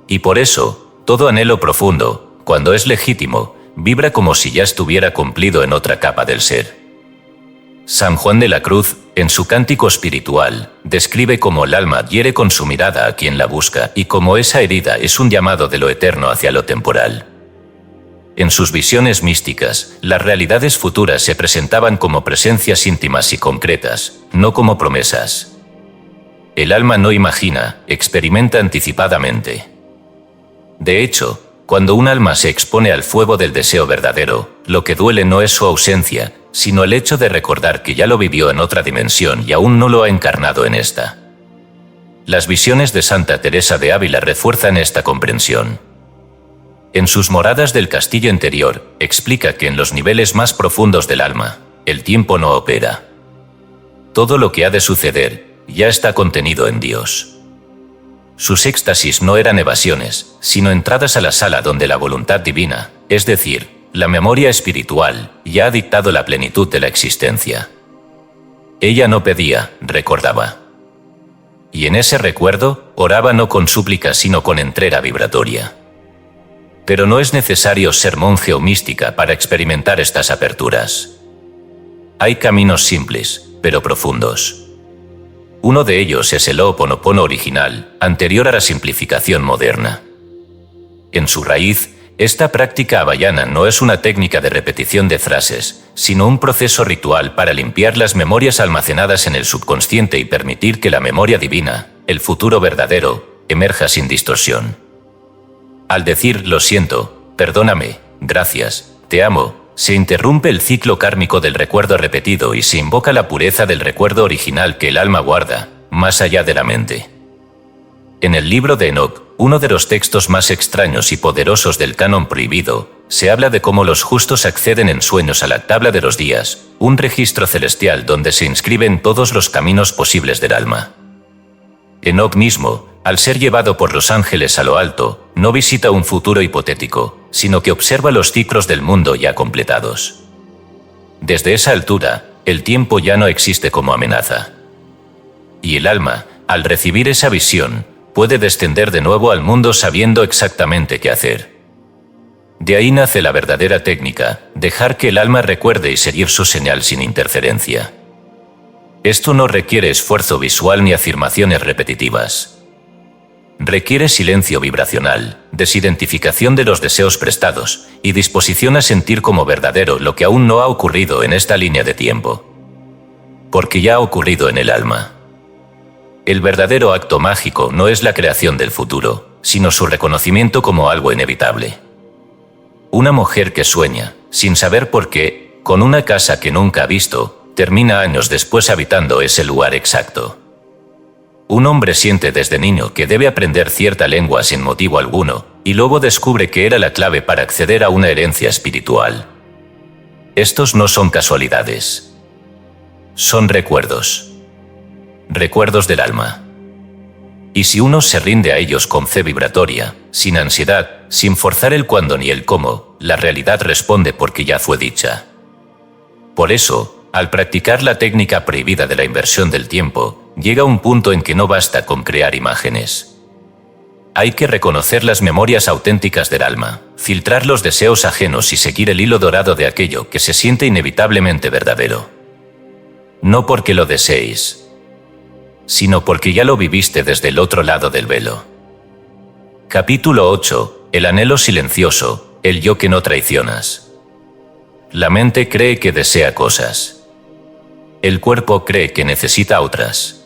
Y por eso, todo anhelo profundo, cuando es legítimo, vibra como si ya estuviera cumplido en otra capa del ser. San Juan de la Cruz, en su cántico espiritual, describe cómo el alma hiere con su mirada a quien la busca y cómo esa herida es un llamado de lo eterno hacia lo temporal. En sus visiones místicas, las realidades futuras se presentaban como presencias íntimas y concretas, no como promesas. El alma no imagina, experimenta anticipadamente. De hecho, cuando un alma se expone al fuego del deseo verdadero, lo que duele no es su ausencia, sino el hecho de recordar que ya lo vivió en otra dimensión y aún no lo ha encarnado en esta. Las visiones de Santa Teresa de Ávila refuerzan esta comprensión. En sus moradas del castillo interior, explica que en los niveles más profundos del alma, el tiempo no opera. Todo lo que ha de suceder, ya está contenido en Dios. Sus éxtasis no eran evasiones, sino entradas a la sala donde la voluntad divina, es decir, la memoria espiritual, ya ha dictado la plenitud de la existencia. Ella no pedía, recordaba. Y en ese recuerdo, oraba no con súplica sino con entrega vibratoria. Pero no es necesario ser monje o mística para experimentar estas aperturas. Hay caminos simples, pero profundos. Uno de ellos es el Ho'oponopono original, anterior a la simplificación moderna. En su raíz, esta práctica hawaiana no es una técnica de repetición de frases, sino un proceso ritual para limpiar las memorias almacenadas en el subconsciente y permitir que la memoria divina, el futuro verdadero, emerja sin distorsión. Al decir lo siento, perdóname, gracias, te amo, se interrumpe el ciclo kármico del recuerdo repetido y se invoca la pureza del recuerdo original que el alma guarda, más allá de la mente. En el libro de Enoc, uno de los textos más extraños y poderosos del canon prohibido, se habla de cómo los justos acceden en sueños a la tabla de los días, un registro celestial donde se inscriben todos los caminos posibles del alma. Enoc mismo, al ser llevado por los ángeles a lo alto, no visita un futuro hipotético, sino que observa los ciclos del mundo ya completados. Desde esa altura, el tiempo ya no existe como amenaza. Y el alma, al recibir esa visión, puede descender de nuevo al mundo sabiendo exactamente qué hacer. De ahí nace la verdadera técnica, dejar que el alma recuerde y seguir su señal sin interferencia. Esto no requiere esfuerzo visual ni afirmaciones repetitivas. Requiere silencio vibracional, desidentificación de los deseos prestados y disposición a sentir como verdadero lo que aún no ha ocurrido en esta línea de tiempo. Porque ya ha ocurrido en el alma. El verdadero acto mágico no es la creación del futuro, sino su reconocimiento como algo inevitable. Una mujer que sueña, sin saber por qué, con una casa que nunca ha visto, termina años después habitando ese lugar exacto. Un hombre siente desde niño que debe aprender cierta lengua sin motivo alguno, y luego descubre que era la clave para acceder a una herencia espiritual. Estos no son casualidades. Son recuerdos. Recuerdos del alma. Y si uno se rinde a ellos con fe vibratoria, sin ansiedad, sin forzar el cuándo ni el cómo, la realidad responde porque ya fue dicha. Por eso, al practicar la técnica prohibida de la inversión del tiempo, llega un punto en que no basta con crear imágenes. Hay que reconocer las memorias auténticas del alma, filtrar los deseos ajenos y seguir el hilo dorado de aquello que se siente inevitablemente verdadero. No porque lo deseéis, sino porque ya lo viviste desde el otro lado del velo. Capítulo 8. El anhelo silencioso, el yo que no traicionas. La mente cree que desea cosas. El cuerpo cree que necesita otras.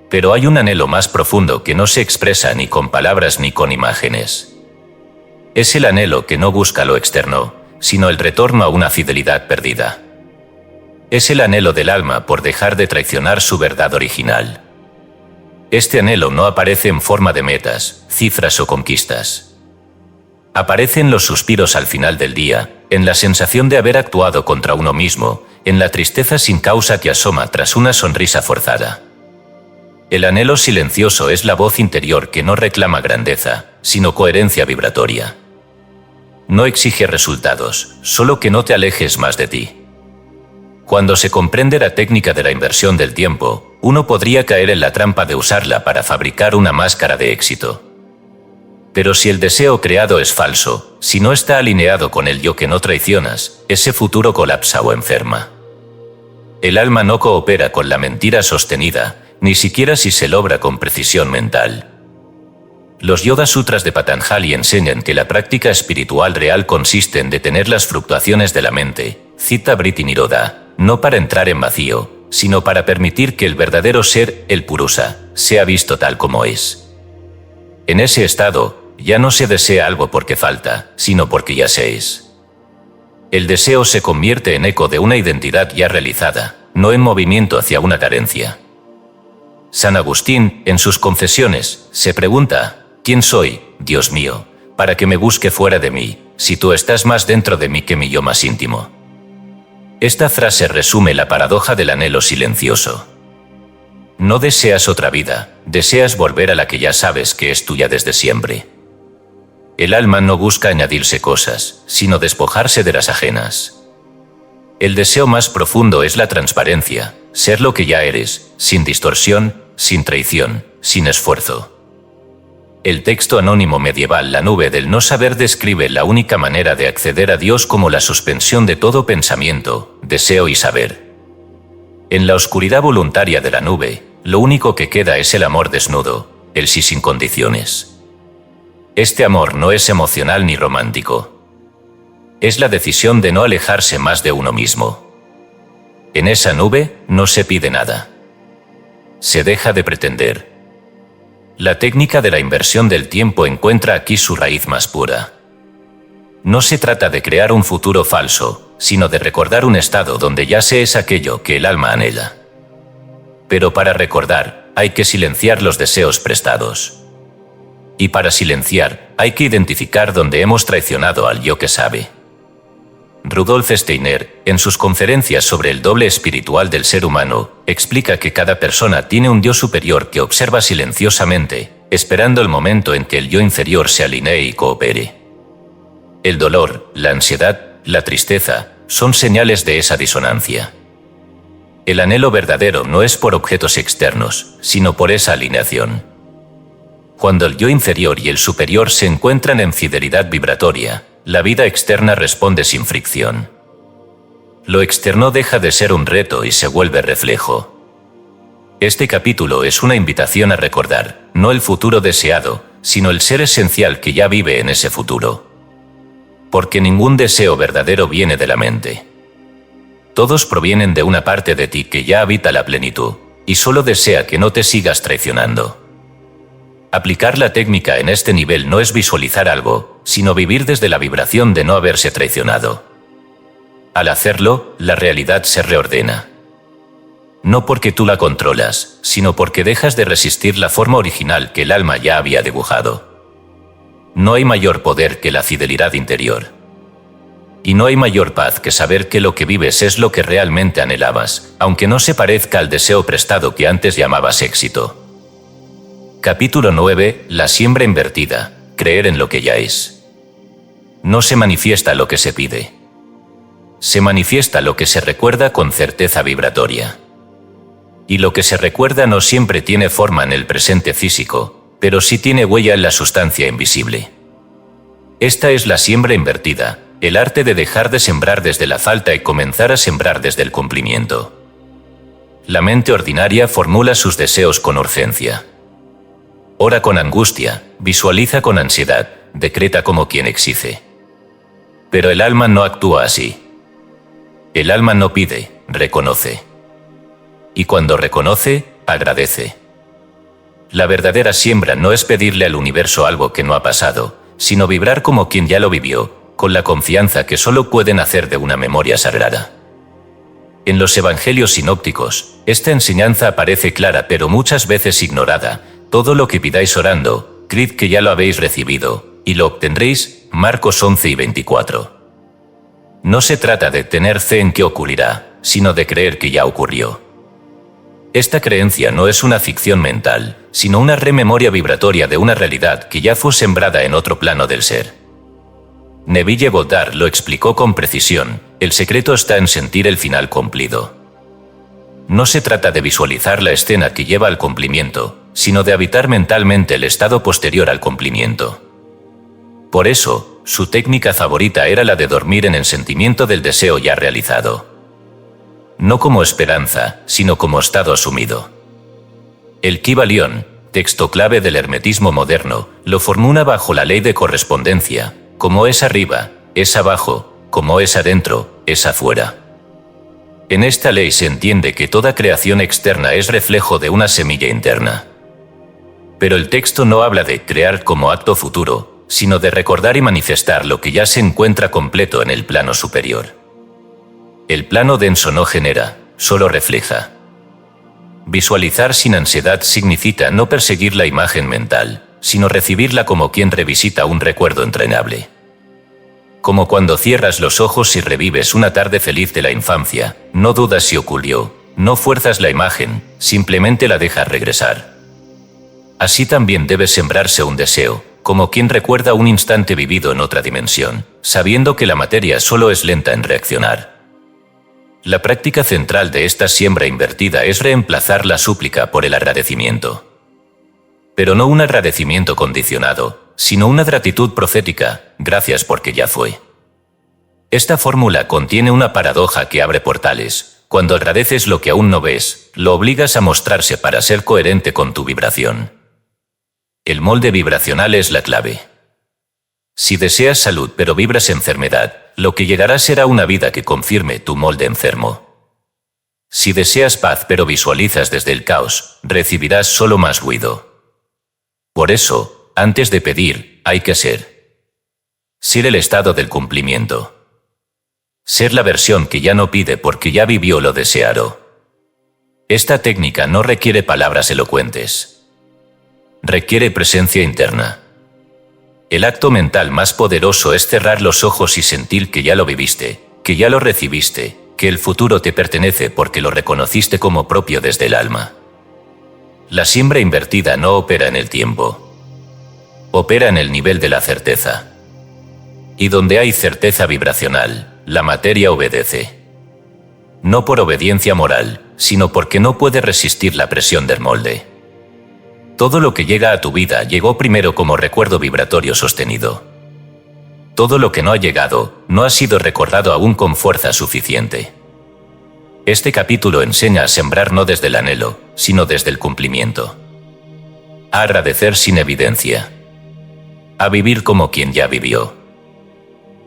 Pero hay un anhelo más profundo que no se expresa ni con palabras ni con imágenes. Es el anhelo que no busca lo externo, sino el retorno a una fidelidad perdida. Es el anhelo del alma por dejar de traicionar su verdad original. Este anhelo no aparece en forma de metas, cifras o conquistas. Aparece en los suspiros al final del día, en la sensación de haber actuado contra uno mismo, en la tristeza sin causa que asoma tras una sonrisa forzada. El anhelo silencioso es la voz interior que no reclama grandeza, sino coherencia vibratoria. No exige resultados, solo que no te alejes más de ti. Cuando se comprende la técnica de la inversión del tiempo, uno podría caer en la trampa de usarla para fabricar una máscara de éxito. Pero si el deseo creado es falso, si no está alineado con el yo que no traicionas, ese futuro colapsa o enferma. El alma no coopera con la mentira sostenida, ni siquiera si se logra con precisión mental. Los Yoga Sutras de Patanjali enseñan que la práctica espiritual real consiste en detener las fluctuaciones de la mente, cita Vritti Nirodha, no para entrar en vacío, sino para permitir que el verdadero ser, el Purusa, sea visto tal como es. En ese estado, ya no se desea algo porque falta, sino porque ya se es. El deseo se convierte en eco de una identidad ya realizada, no en movimiento hacia una carencia. San Agustín, en sus Confesiones, se pregunta: ¿quién soy, Dios mío, para que me busque fuera de mí, si tú estás más dentro de mí que mi yo más íntimo? Esta frase resume la paradoja del anhelo silencioso. No deseas otra vida, deseas volver a la que ya sabes que es tuya desde siempre. El alma no busca añadirse cosas, sino despojarse de las ajenas. El deseo más profundo es la transparencia, ser lo que ya eres, sin distorsión, sin traición, sin esfuerzo. El texto anónimo medieval La nube del no saber describe la única manera de acceder a Dios como la suspensión de todo pensamiento, deseo y saber. En la oscuridad voluntaria de la nube, lo único que queda es el amor desnudo, el sí sin condiciones. Este amor no es emocional ni romántico. Es la decisión de no alejarse más de uno mismo. En esa nube no se pide nada. Se deja de pretender. La técnica de la inversión del tiempo encuentra aquí su raíz más pura. No se trata de crear un futuro falso, sino de recordar un estado donde ya se es aquello que el alma anhela. Pero para recordar, hay que silenciar los deseos prestados. Y para silenciar, hay que identificar dónde hemos traicionado al yo que sabe. Rudolf Steiner, en sus conferencias sobre el doble espiritual del ser humano, explica que cada persona tiene un yo superior que observa silenciosamente, esperando el momento en que el yo inferior se alinee y coopere. El dolor, la ansiedad, la tristeza, son señales de esa disonancia. El anhelo verdadero no es por objetos externos, sino por esa alineación. Cuando el yo inferior y el superior se encuentran en fidelidad vibratoria, la vida externa responde sin fricción. Lo externo deja de ser un reto y se vuelve reflejo. Este capítulo es una invitación a recordar, no el futuro deseado, sino el ser esencial que ya vive en ese futuro. Porque ningún deseo verdadero viene de la mente. Todos provienen de una parte de ti que ya habita la plenitud, y solo desea que no te sigas traicionando. Aplicar la técnica en este nivel no es visualizar algo, sino vivir desde la vibración de no haberse traicionado. Al hacerlo, la realidad se reordena. No porque tú la controlas, sino porque dejas de resistir la forma original que el alma ya había dibujado. No hay mayor poder que la fidelidad interior. Y no hay mayor paz que saber que lo que vives es lo que realmente anhelabas, aunque no se parezca al deseo prestado que antes llamabas éxito. Capítulo 9. La siembra invertida. Creer en lo que ya es. No se manifiesta lo que se pide. Se manifiesta lo que se recuerda con certeza vibratoria. Y lo que se recuerda no siempre tiene forma en el presente físico, pero sí tiene huella en la sustancia invisible. Esta es la siembra invertida, el arte de dejar de sembrar desde la falta y comenzar a sembrar desde el cumplimiento. La mente ordinaria formula sus deseos con urgencia. Ora con angustia, visualiza con ansiedad, decreta como quien exige. Pero el alma no actúa así. El alma no pide, reconoce. Y cuando reconoce, agradece. La verdadera siembra no es pedirle al universo algo que no ha pasado, sino vibrar como quien ya lo vivió, con la confianza que solo puede nacer de una memoria sagrada. En los evangelios sinópticos, esta enseñanza aparece clara pero muchas veces ignorada. Todo lo que pidáis orando, creed que ya lo habéis recibido, y lo obtendréis. Marcos 11 y 24. No se trata de tener fe en que ocurrirá, sino de creer que ya ocurrió. Esta creencia no es una ficción mental, sino una rememoria vibratoria de una realidad que ya fue sembrada en otro plano del ser. Neville Goddard lo explicó con precisión: el secreto está en sentir el final cumplido. No se trata de visualizar la escena que lleva al cumplimiento, sino de habitar mentalmente el estado posterior al cumplimiento. Por eso, su técnica favorita era la de dormir en el sentimiento del deseo ya realizado. No como esperanza, sino como estado asumido. El Kybalión, texto clave del hermetismo moderno, lo formula bajo la ley de correspondencia: como es arriba, es abajo; como es adentro, es afuera. En esta ley se entiende que toda creación externa es reflejo de una semilla interna. Pero el texto no habla de crear como acto futuro, sino de recordar y manifestar lo que ya se encuentra completo en el plano superior. El plano denso no genera, solo refleja. Visualizar sin ansiedad significa no perseguir la imagen mental, sino recibirla como quien revisita un recuerdo entrenable. Como cuando cierras los ojos y revives una tarde feliz de la infancia, no dudas si ocurrió, no fuerzas la imagen, simplemente la dejas regresar. Así también debe sembrarse un deseo, como quien recuerda un instante vivido en otra dimensión, sabiendo que la materia solo es lenta en reaccionar. La práctica central de esta siembra invertida es reemplazar la súplica por el agradecimiento. Pero no un agradecimiento condicionado, sino una gratitud profética: gracias porque ya fue. Esta fórmula contiene una paradoja que abre portales. Cuando agradeces lo que aún no ves, lo obligas a mostrarse para ser coherente con tu vibración. El molde vibracional es la clave. Si deseas salud pero vibras enfermedad, lo que llegará será una vida que confirme tu molde enfermo. Si deseas paz pero visualizas desde el caos, recibirás solo más ruido. Por eso, antes de pedir, hay que ser. Ser el estado del cumplimiento. Ser la versión que ya no pide porque ya vivió lo deseado. Esta técnica no requiere palabras elocuentes. Requiere presencia interna. El acto mental más poderoso es cerrar los ojos y sentir que ya lo viviste, que ya lo recibiste, que el futuro te pertenece porque lo reconociste como propio desde el alma. La siembra invertida no opera en el tiempo. Opera en el nivel de la certeza. Y donde hay certeza vibracional, la materia obedece. No por obediencia moral, sino porque no puede resistir la presión del molde. Todo lo que llega a tu vida llegó primero como recuerdo vibratorio sostenido. Todo lo que no ha llegado, no ha sido recordado aún con fuerza suficiente. Este capítulo enseña a sembrar no desde el anhelo, sino desde el cumplimiento. A agradecer sin evidencia. A vivir como quien ya vivió.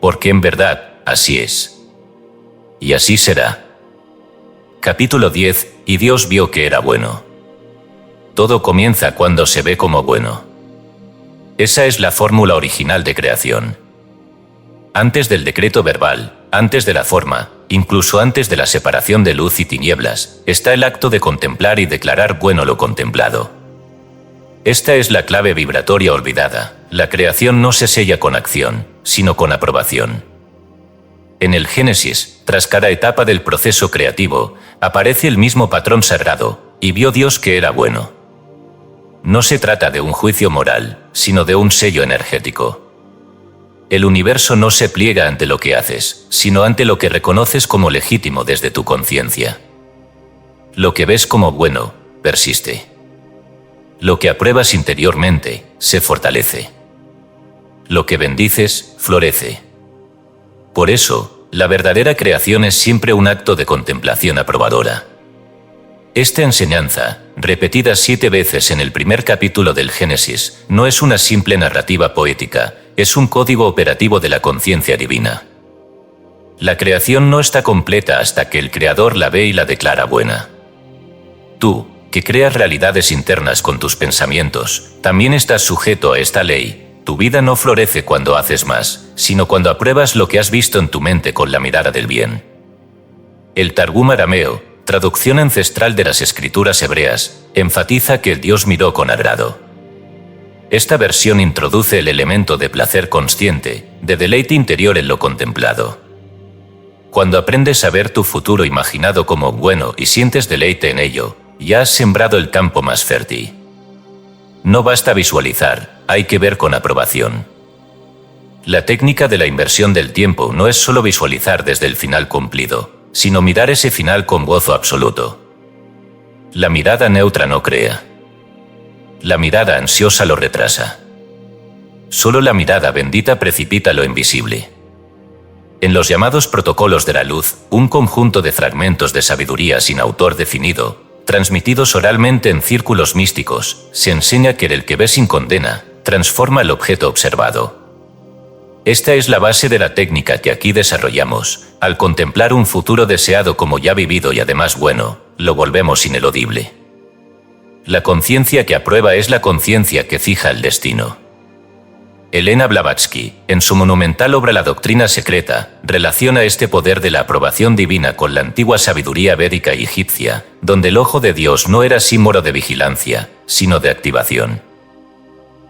Porque en verdad, así es. Y así será. Capítulo 10. Y Dios vio que era bueno. Todo comienza cuando se ve como bueno. Esa es la fórmula original de creación. Antes del decreto verbal, antes de la forma, incluso antes de la separación de luz y tinieblas, está el acto de contemplar y declarar bueno lo contemplado. Esta es la clave vibratoria olvidada. La creación no se sella con acción, sino con aprobación. En el Génesis, tras cada etapa del proceso creativo, aparece el mismo patrón sagrado: y vio Dios que era bueno. No se trata de un juicio moral, sino de un sello energético. El universo no se pliega ante lo que haces, sino ante lo que reconoces como legítimo desde tu conciencia. Lo que ves como bueno, persiste. Lo que apruebas interiormente, se fortalece. Lo que bendices, florece. Por eso, la verdadera creación es siempre un acto de contemplación aprobadora. Esta enseñanza, repetida 7 veces en el primer capítulo del Génesis, no es una simple narrativa poética, es un código operativo de la conciencia divina. La creación no está completa hasta que el Creador la ve y la declara buena. Tú, que creas realidades internas con tus pensamientos, también estás sujeto a esta ley. Tu vida no florece cuando haces más, sino cuando apruebas lo que has visto en tu mente con la mirada del bien. El Targum arameo, traducción ancestral de las escrituras hebreas, enfatiza que el Dios miró con agrado. Esta versión introduce el elemento de placer consciente, de deleite interior en lo contemplado. Cuando aprendes a ver tu futuro imaginado como bueno y sientes deleite en ello, ya has sembrado el campo más fértil. No basta visualizar, hay que ver con aprobación. La técnica de la inversión del tiempo no es solo visualizar desde el final cumplido, sino mirar ese final con gozo absoluto. La mirada neutra no crea. La mirada ansiosa lo retrasa. Solo la mirada bendita precipita lo invisible. En los llamados protocolos de la luz, un conjunto de fragmentos de sabiduría sin autor definido, transmitidos oralmente en círculos místicos, se enseña que el que ve sin condena, transforma el objeto observado. Esta es la base de la técnica que aquí desarrollamos. Al contemplar un futuro deseado como ya vivido y además bueno, lo volvemos ineludible. La conciencia que aprueba es la conciencia que fija el destino. Elena Blavatsky, en su monumental obra La Doctrina Secreta, relaciona este poder de la aprobación divina con la antigua sabiduría védica y egipcia, donde el ojo de Dios no era símbolo de vigilancia, sino de activación.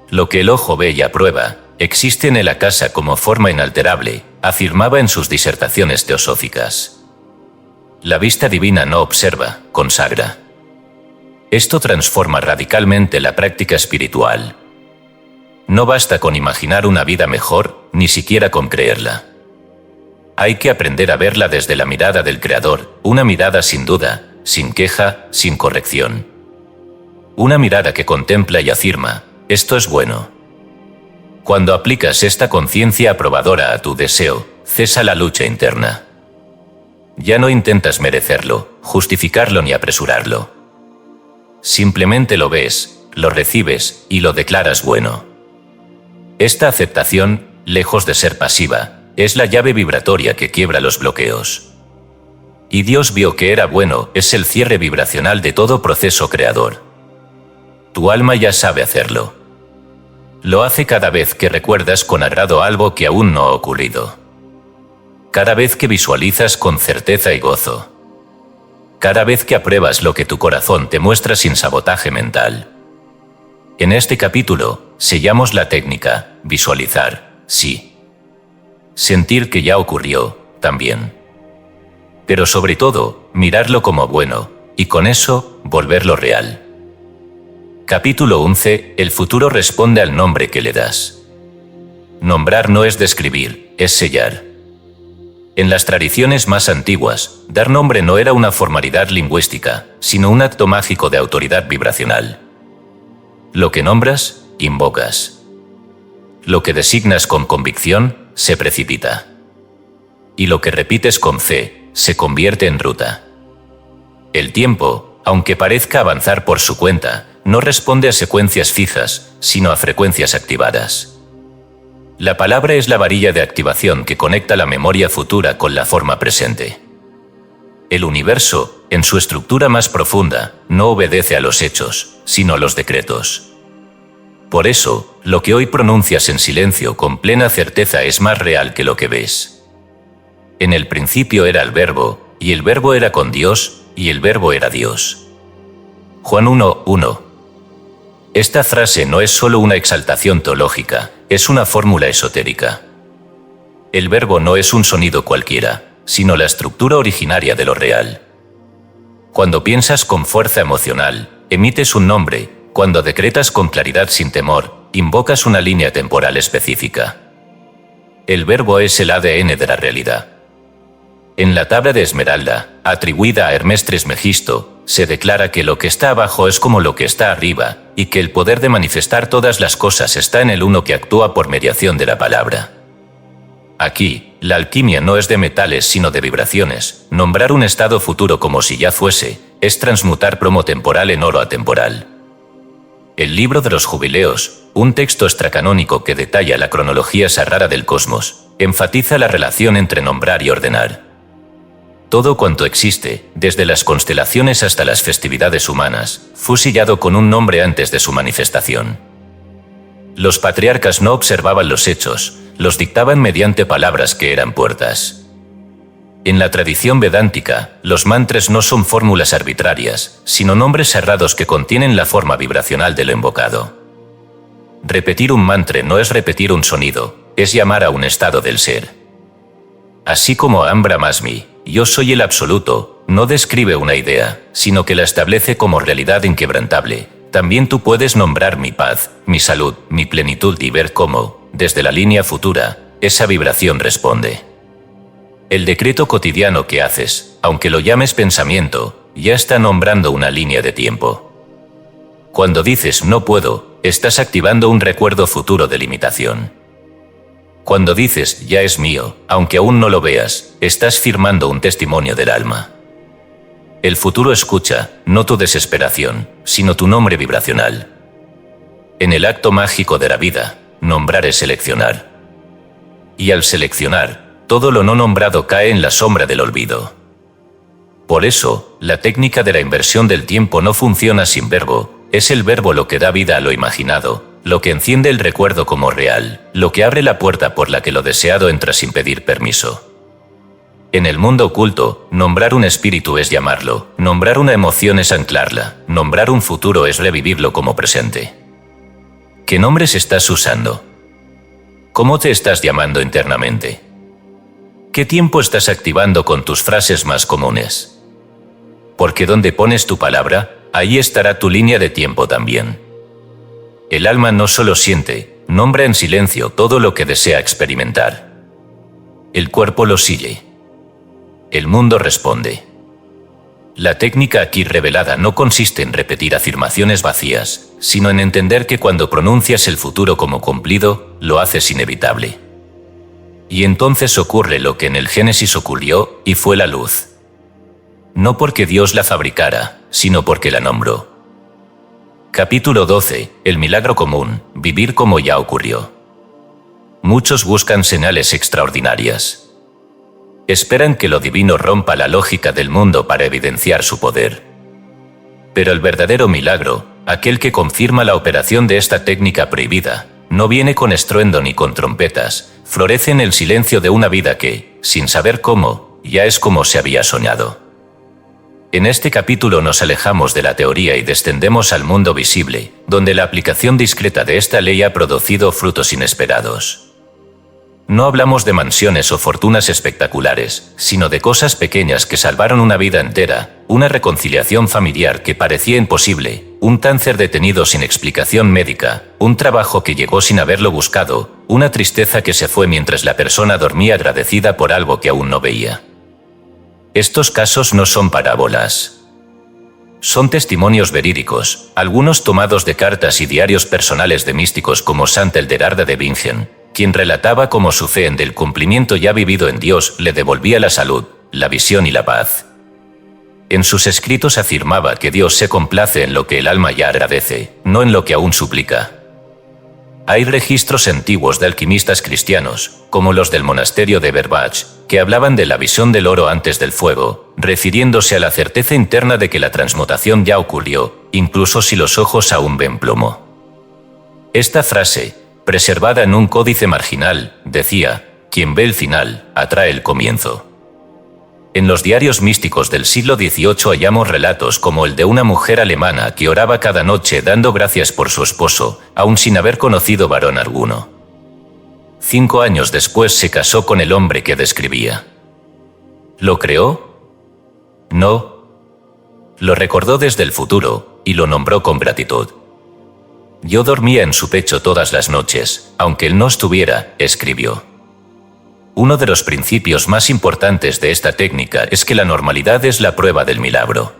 Lo que el ojo ve y aprueba, existe en el akasa como forma inalterable, afirmaba en sus disertaciones teosóficas. La vista divina no observa, consagra. Esto transforma radicalmente la práctica espiritual. No basta con imaginar una vida mejor, ni siquiera con creerla. Hay que aprender a verla desde la mirada del Creador, una mirada sin duda, sin queja, sin corrección. Una mirada que contempla y afirma, esto es bueno. Cuando aplicas esta conciencia aprobadora a tu deseo, cesa la lucha interna. Ya no intentas merecerlo, justificarlo ni apresurarlo. Simplemente lo ves, lo recibes y lo declaras bueno. Esta aceptación, lejos de ser pasiva, es la llave vibratoria que quiebra los bloqueos. Y Dios vio que era bueno, es el cierre vibracional de todo proceso creador. Tu alma ya sabe hacerlo. Lo hace cada vez que recuerdas con agrado algo que aún no ha ocurrido. Cada vez que visualizas con certeza y gozo. Cada vez que apruebas lo que tu corazón te muestra sin sabotaje mental. En este capítulo, sellamos la técnica, visualizar, sí. Sentir que ya ocurrió, también. Pero sobre todo, mirarlo como bueno, y con eso, volverlo real. Capítulo 11. El futuro responde al nombre que le das. Nombrar no es describir, es sellar. En las tradiciones más antiguas, dar nombre no era una formalidad lingüística, sino un acto mágico de autoridad vibracional. Lo que nombras, invocas. Lo que designas con convicción, se precipita. Y lo que repites con fe, se convierte en ruta. El tiempo, aunque parezca avanzar por su cuenta, no responde a secuencias fijas, sino a frecuencias activadas. La palabra es la varilla de activación que conecta la memoria futura con la forma presente. El universo, en su estructura más profunda, no obedece a los hechos, sino a los decretos. Por eso, lo que hoy pronuncias en silencio con plena certeza es más real que lo que ves. En el principio era el Verbo, y el Verbo era con Dios, y el Verbo era Dios. Juan 1:1. Esta frase no es solo una exaltación teológica, es una fórmula esotérica. El Verbo no es un sonido cualquiera, sino la estructura originaria de lo real. Cuando piensas con fuerza emocional, emites un nombre. Cuando decretas con claridad sin temor, invocas una línea temporal específica. El Verbo es el ADN de la realidad. En la tabla de Esmeralda, atribuida a Hermes Trismegisto, se declara que lo que está abajo es como lo que está arriba, y que el poder de manifestar todas las cosas está en el uno que actúa por mediación de la palabra. Aquí, la alquimia no es de metales sino de vibraciones. Nombrar un estado futuro como si ya fuese, es transmutar plomo temporal en oro atemporal. El libro de los jubileos, un texto extracanónico que detalla la cronología sagrada del cosmos, enfatiza la relación entre nombrar y ordenar. Todo cuanto existe, desde las constelaciones hasta las festividades humanas, fue sellado con un nombre antes de su manifestación. Los patriarcas no observaban los hechos, los dictaban mediante palabras que eran puertas. En la tradición vedántica, los mantras no son fórmulas arbitrarias, sino nombres cerrados que contienen la forma vibracional de lo invocado. Repetir un mantra no es repetir un sonido, es llamar a un estado del ser. Así como Aham Brahmasmi, yo soy el absoluto, no describe una idea, sino que la establece como realidad inquebrantable, también tú puedes nombrar mi paz, mi salud, mi plenitud y ver cómo, desde la línea futura, esa vibración responde. El decreto cotidiano que haces, aunque lo llames pensamiento, ya está nombrando una línea de tiempo. Cuando dices no puedo, estás activando un recuerdo futuro de limitación. Cuando dices ya es mío, aunque aún no lo veas, estás firmando un testimonio del alma. El futuro escucha, no tu desesperación, sino tu nombre vibracional. En el acto mágico de la vida, nombrar es seleccionar. Y al seleccionar, todo lo no nombrado cae en la sombra del olvido. Por eso, la técnica de la inversión del tiempo no funciona sin verbo, es el verbo lo que da vida a lo imaginado, lo que enciende el recuerdo como real, lo que abre la puerta por la que lo deseado entra sin pedir permiso. En el mundo oculto, nombrar un espíritu es llamarlo, nombrar una emoción es anclarla, nombrar un futuro es revivirlo como presente. ¿Qué nombres estás usando? ¿Cómo te estás llamando internamente? ¿Qué tiempo estás activando con tus frases más comunes? Porque donde pones tu palabra, ahí estará tu línea de tiempo también. El alma no solo siente, nombra en silencio todo lo que desea experimentar. El cuerpo lo sigue. El mundo responde. La técnica aquí revelada no consiste en repetir afirmaciones vacías, sino en entender que cuando pronuncias el futuro como cumplido, lo haces inevitable. Y entonces ocurre lo que en el Génesis ocurrió, y fue la luz. No porque Dios la fabricara, sino porque la nombró. Capítulo 12. El milagro común, vivir como ya ocurrió. Muchos buscan señales extraordinarias. Esperan que lo divino rompa la lógica del mundo para evidenciar su poder. Pero el verdadero milagro, aquel que confirma la operación de esta técnica prohibida, no viene con estruendo ni con trompetas, florece en el silencio de una vida que, sin saber cómo, ya es como se había soñado. En este capítulo nos alejamos de la teoría y descendemos al mundo visible, donde la aplicación discreta de esta ley ha producido frutos inesperados. No hablamos de mansiones o fortunas espectaculares, sino de cosas pequeñas que salvaron una vida entera, una reconciliación familiar que parecía imposible, un cáncer detenido sin explicación médica, un trabajo que llegó sin haberlo buscado, una tristeza que se fue mientras la persona dormía agradecida por algo que aún no veía. Estos casos no son parábolas. Son testimonios verídicos, algunos tomados de cartas y diarios personales de místicos como Sant Elderarda de Bingen, quien relataba cómo su fe en el cumplimiento ya vivido en Dios le devolvía la salud, la visión y la paz. En sus escritos afirmaba que Dios se complace en lo que el alma ya agradece, no en lo que aún suplica. Hay registros antiguos de alquimistas cristianos, como los del monasterio de Berbach, que hablaban de la visión del oro antes del fuego, refiriéndose a la certeza interna de que la transmutación ya ocurrió, incluso si los ojos aún ven plomo. Esta frase, preservada en un códice marginal, decía: quien ve el final, atrae el comienzo. En los diarios místicos del siglo XVIII hallamos relatos como el de una mujer alemana que oraba cada noche dando gracias por su esposo, aun sin haber conocido varón alguno. 5 años después se casó con el hombre que describía. ¿Lo creó? No. Lo recordó desde el futuro, y lo nombró con gratitud. Yo dormía en su pecho todas las noches, aunque él no estuviera, escribió. Uno de los principios más importantes de esta técnica es que la normalidad es la prueba del milagro.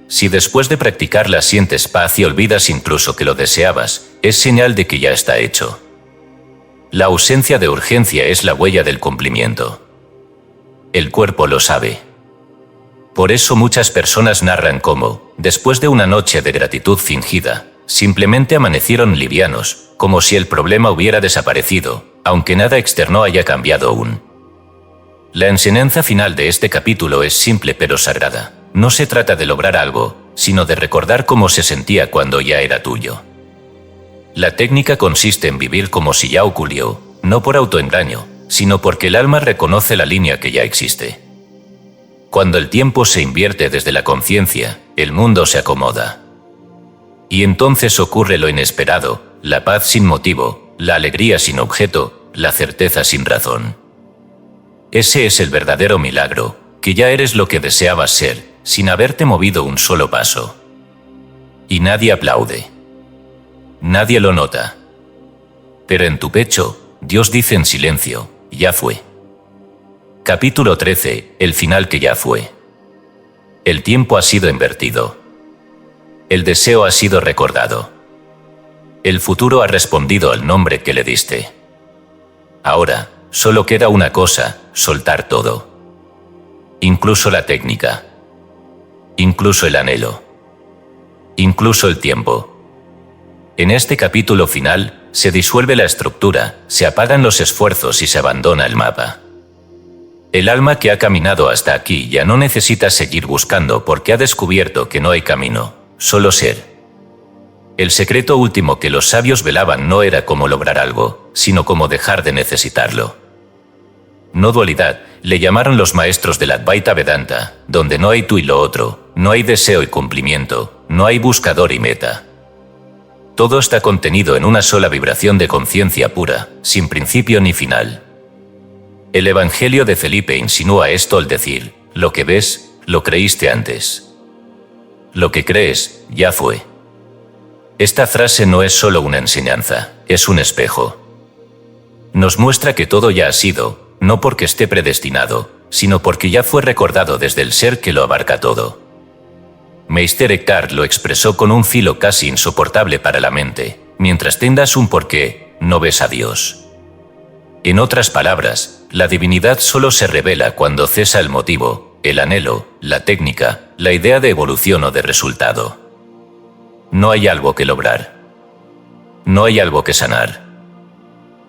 Si después de practicarla sientes paz y olvidas incluso que lo deseabas, es señal de que ya está hecho. La ausencia de urgencia es la huella del cumplimiento. El cuerpo lo sabe. Por eso muchas personas narran cómo, después de una noche de gratitud fingida, simplemente amanecieron livianos, como si el problema hubiera desaparecido, aunque nada externo haya cambiado aún. La enseñanza final de este capítulo es simple pero sagrada. No se trata de lograr algo, sino de recordar cómo se sentía cuando ya era tuyo. La técnica consiste en vivir como si ya ocurrió, no por autoengaño, sino porque el alma reconoce la línea que ya existe. Cuando el tiempo se invierte desde la conciencia, el mundo se acomoda. Y entonces ocurre lo inesperado, la paz sin motivo, la alegría sin objeto, la certeza sin razón. Ese es el verdadero milagro, que ya eres lo que deseabas ser, sin haberte movido un solo paso. Y nadie aplaude. Nadie lo nota. Pero en tu pecho, Dios dice en silencio, ya fue. Capítulo 13, el final que ya fue. El tiempo ha sido invertido. El deseo ha sido recordado. El futuro ha respondido al nombre que le diste. Ahora, solo queda una cosa, soltar todo. Incluso la técnica. Incluso el anhelo. Incluso el tiempo. En este capítulo final, se disuelve la estructura, se apagan los esfuerzos y se abandona el mapa. El alma que ha caminado hasta aquí ya no necesita seguir buscando porque ha descubierto que no hay camino, solo ser. El secreto último que los sabios velaban no era cómo lograr algo, sino cómo dejar de necesitarlo. No dualidad, le llamaron los maestros del Advaita Vedanta, donde no hay tú y lo otro, no hay deseo y cumplimiento, no hay buscador y meta. Todo está contenido en una sola vibración de conciencia pura, sin principio ni final. El Evangelio de Felipe insinúa esto al decir, lo que ves, lo creíste antes. Lo que crees, ya fue. Esta frase no es solo una enseñanza, es un espejo. Nos muestra que todo ya ha sido, no porque esté predestinado, sino porque ya fue recordado desde el ser que lo abarca todo. Meister Eckhart lo expresó con un filo casi insoportable para la mente, mientras tengas un porqué, no ves a Dios. En otras palabras, la divinidad solo se revela cuando cesa el motivo, el anhelo, la técnica, la idea de evolución o de resultado. No hay algo que lograr. No hay algo que sanar.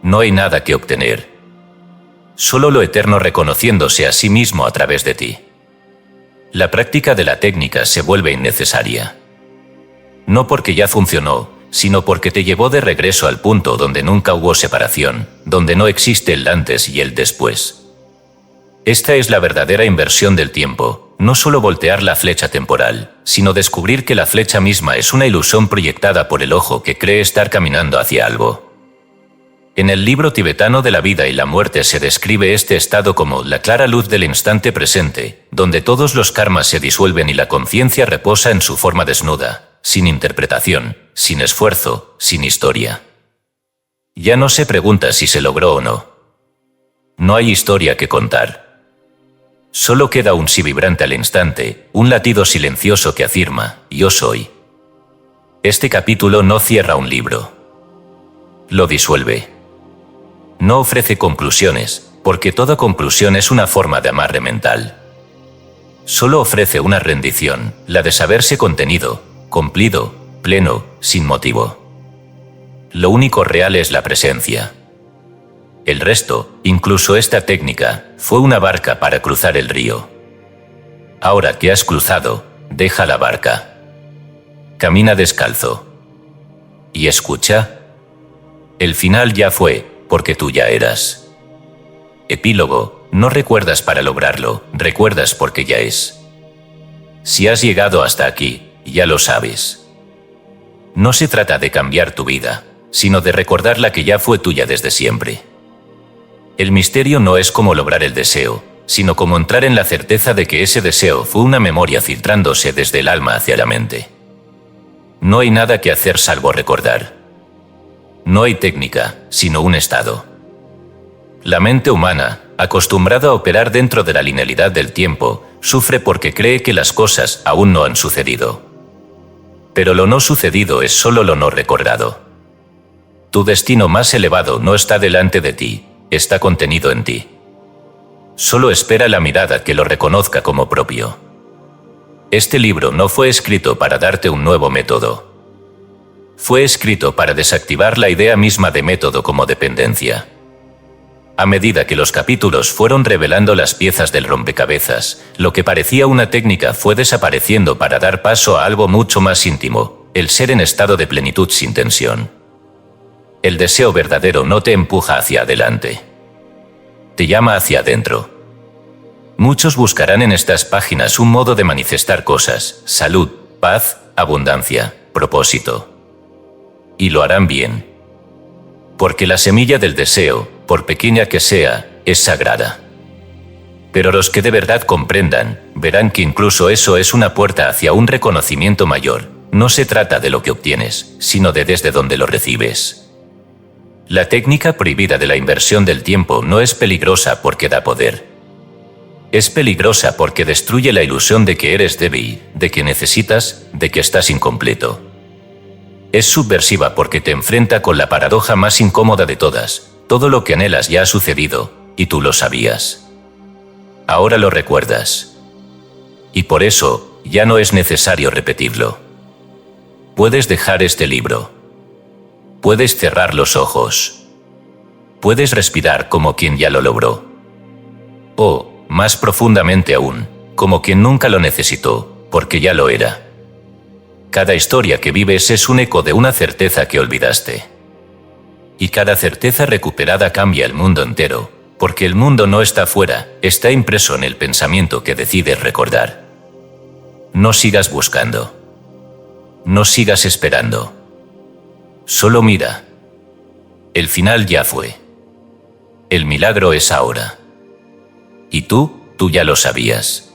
No hay nada que obtener. Solo lo eterno reconociéndose a sí mismo a través de ti. La práctica de la técnica se vuelve innecesaria. No porque ya funcionó, sino porque te llevó de regreso al punto donde nunca hubo separación, donde no existe el antes y el después. Esta es la verdadera inversión del tiempo, no solo voltear la flecha temporal, sino descubrir que la flecha misma es una ilusión proyectada por el ojo que cree estar caminando hacia algo. En el libro tibetano de la vida y la muerte se describe este estado como la clara luz del instante presente, donde todos los karmas se disuelven y la conciencia reposa en su forma desnuda, sin interpretación, sin esfuerzo, sin historia. Ya no se pregunta si se logró o no. No hay historia que contar. Solo queda un sí vibrante al instante, un latido silencioso que afirma, yo soy. Este capítulo no cierra un libro. Lo disuelve. No ofrece conclusiones, porque toda conclusión es una forma de amarre mental. Solo ofrece una rendición, la de saberse contenido, cumplido, pleno, sin motivo. Lo único real es la presencia. El resto, incluso esta técnica, fue una barca para cruzar el río. Ahora que has cruzado, deja la barca. Camina descalzo. ¿Y escucha? El final ya fue, porque tú ya eras. Epílogo, no recuerdas para lograrlo, recuerdas porque ya es. Si has llegado hasta aquí, ya lo sabes. No se trata de cambiar tu vida, sino de recordar la que ya fue tuya desde siempre. El misterio no es cómo lograr el deseo, sino cómo entrar en la certeza de que ese deseo fue una memoria filtrándose desde el alma hacia la mente. No hay nada que hacer salvo recordar. No hay técnica, sino un estado. La mente humana, acostumbrada a operar dentro de la linealidad del tiempo, sufre porque cree que las cosas aún no han sucedido. Pero lo no sucedido es solo lo no recordado. Tu destino más elevado no está delante de ti, está contenido en ti. Solo espera la mirada que lo reconozca como propio. Este libro no fue escrito para darte un nuevo método. Fue escrito para desactivar la idea misma de método como dependencia. A medida que los capítulos fueron revelando las piezas del rompecabezas, lo que parecía una técnica fue desapareciendo para dar paso a algo mucho más íntimo, el ser en estado de plenitud sin tensión. El deseo verdadero no te empuja hacia adelante. Te llama hacia adentro. Muchos buscarán en estas páginas un modo de manifestar cosas: salud, paz, abundancia, propósito. Y lo harán bien. Porque la semilla del deseo, por pequeña que sea, es sagrada. Pero los que de verdad comprendan, verán que incluso eso es una puerta hacia un reconocimiento mayor. No se trata de lo que obtienes, sino de desde donde lo recibes. La técnica prohibida de la inversión del tiempo no es peligrosa porque da poder. Es peligrosa porque destruye la ilusión de que eres débil, de que necesitas, de que estás incompleto. Es subversiva porque te enfrenta con la paradoja más incómoda de todas: todo lo que anhelas ya ha sucedido, y tú lo sabías. Ahora lo recuerdas. Y por eso, ya no es necesario repetirlo. Puedes dejar este libro. Puedes cerrar los ojos. Puedes respirar como quien ya lo logró. O, más profundamente aún, como quien nunca lo necesitó, porque ya lo era. Cada historia que vives es un eco de una certeza que olvidaste. Y cada certeza recuperada cambia el mundo entero, porque el mundo no está fuera, está impreso en el pensamiento que decides recordar. No sigas buscando. No sigas esperando. Solo mira. El final ya fue. El milagro es ahora. Y tú ya lo sabías.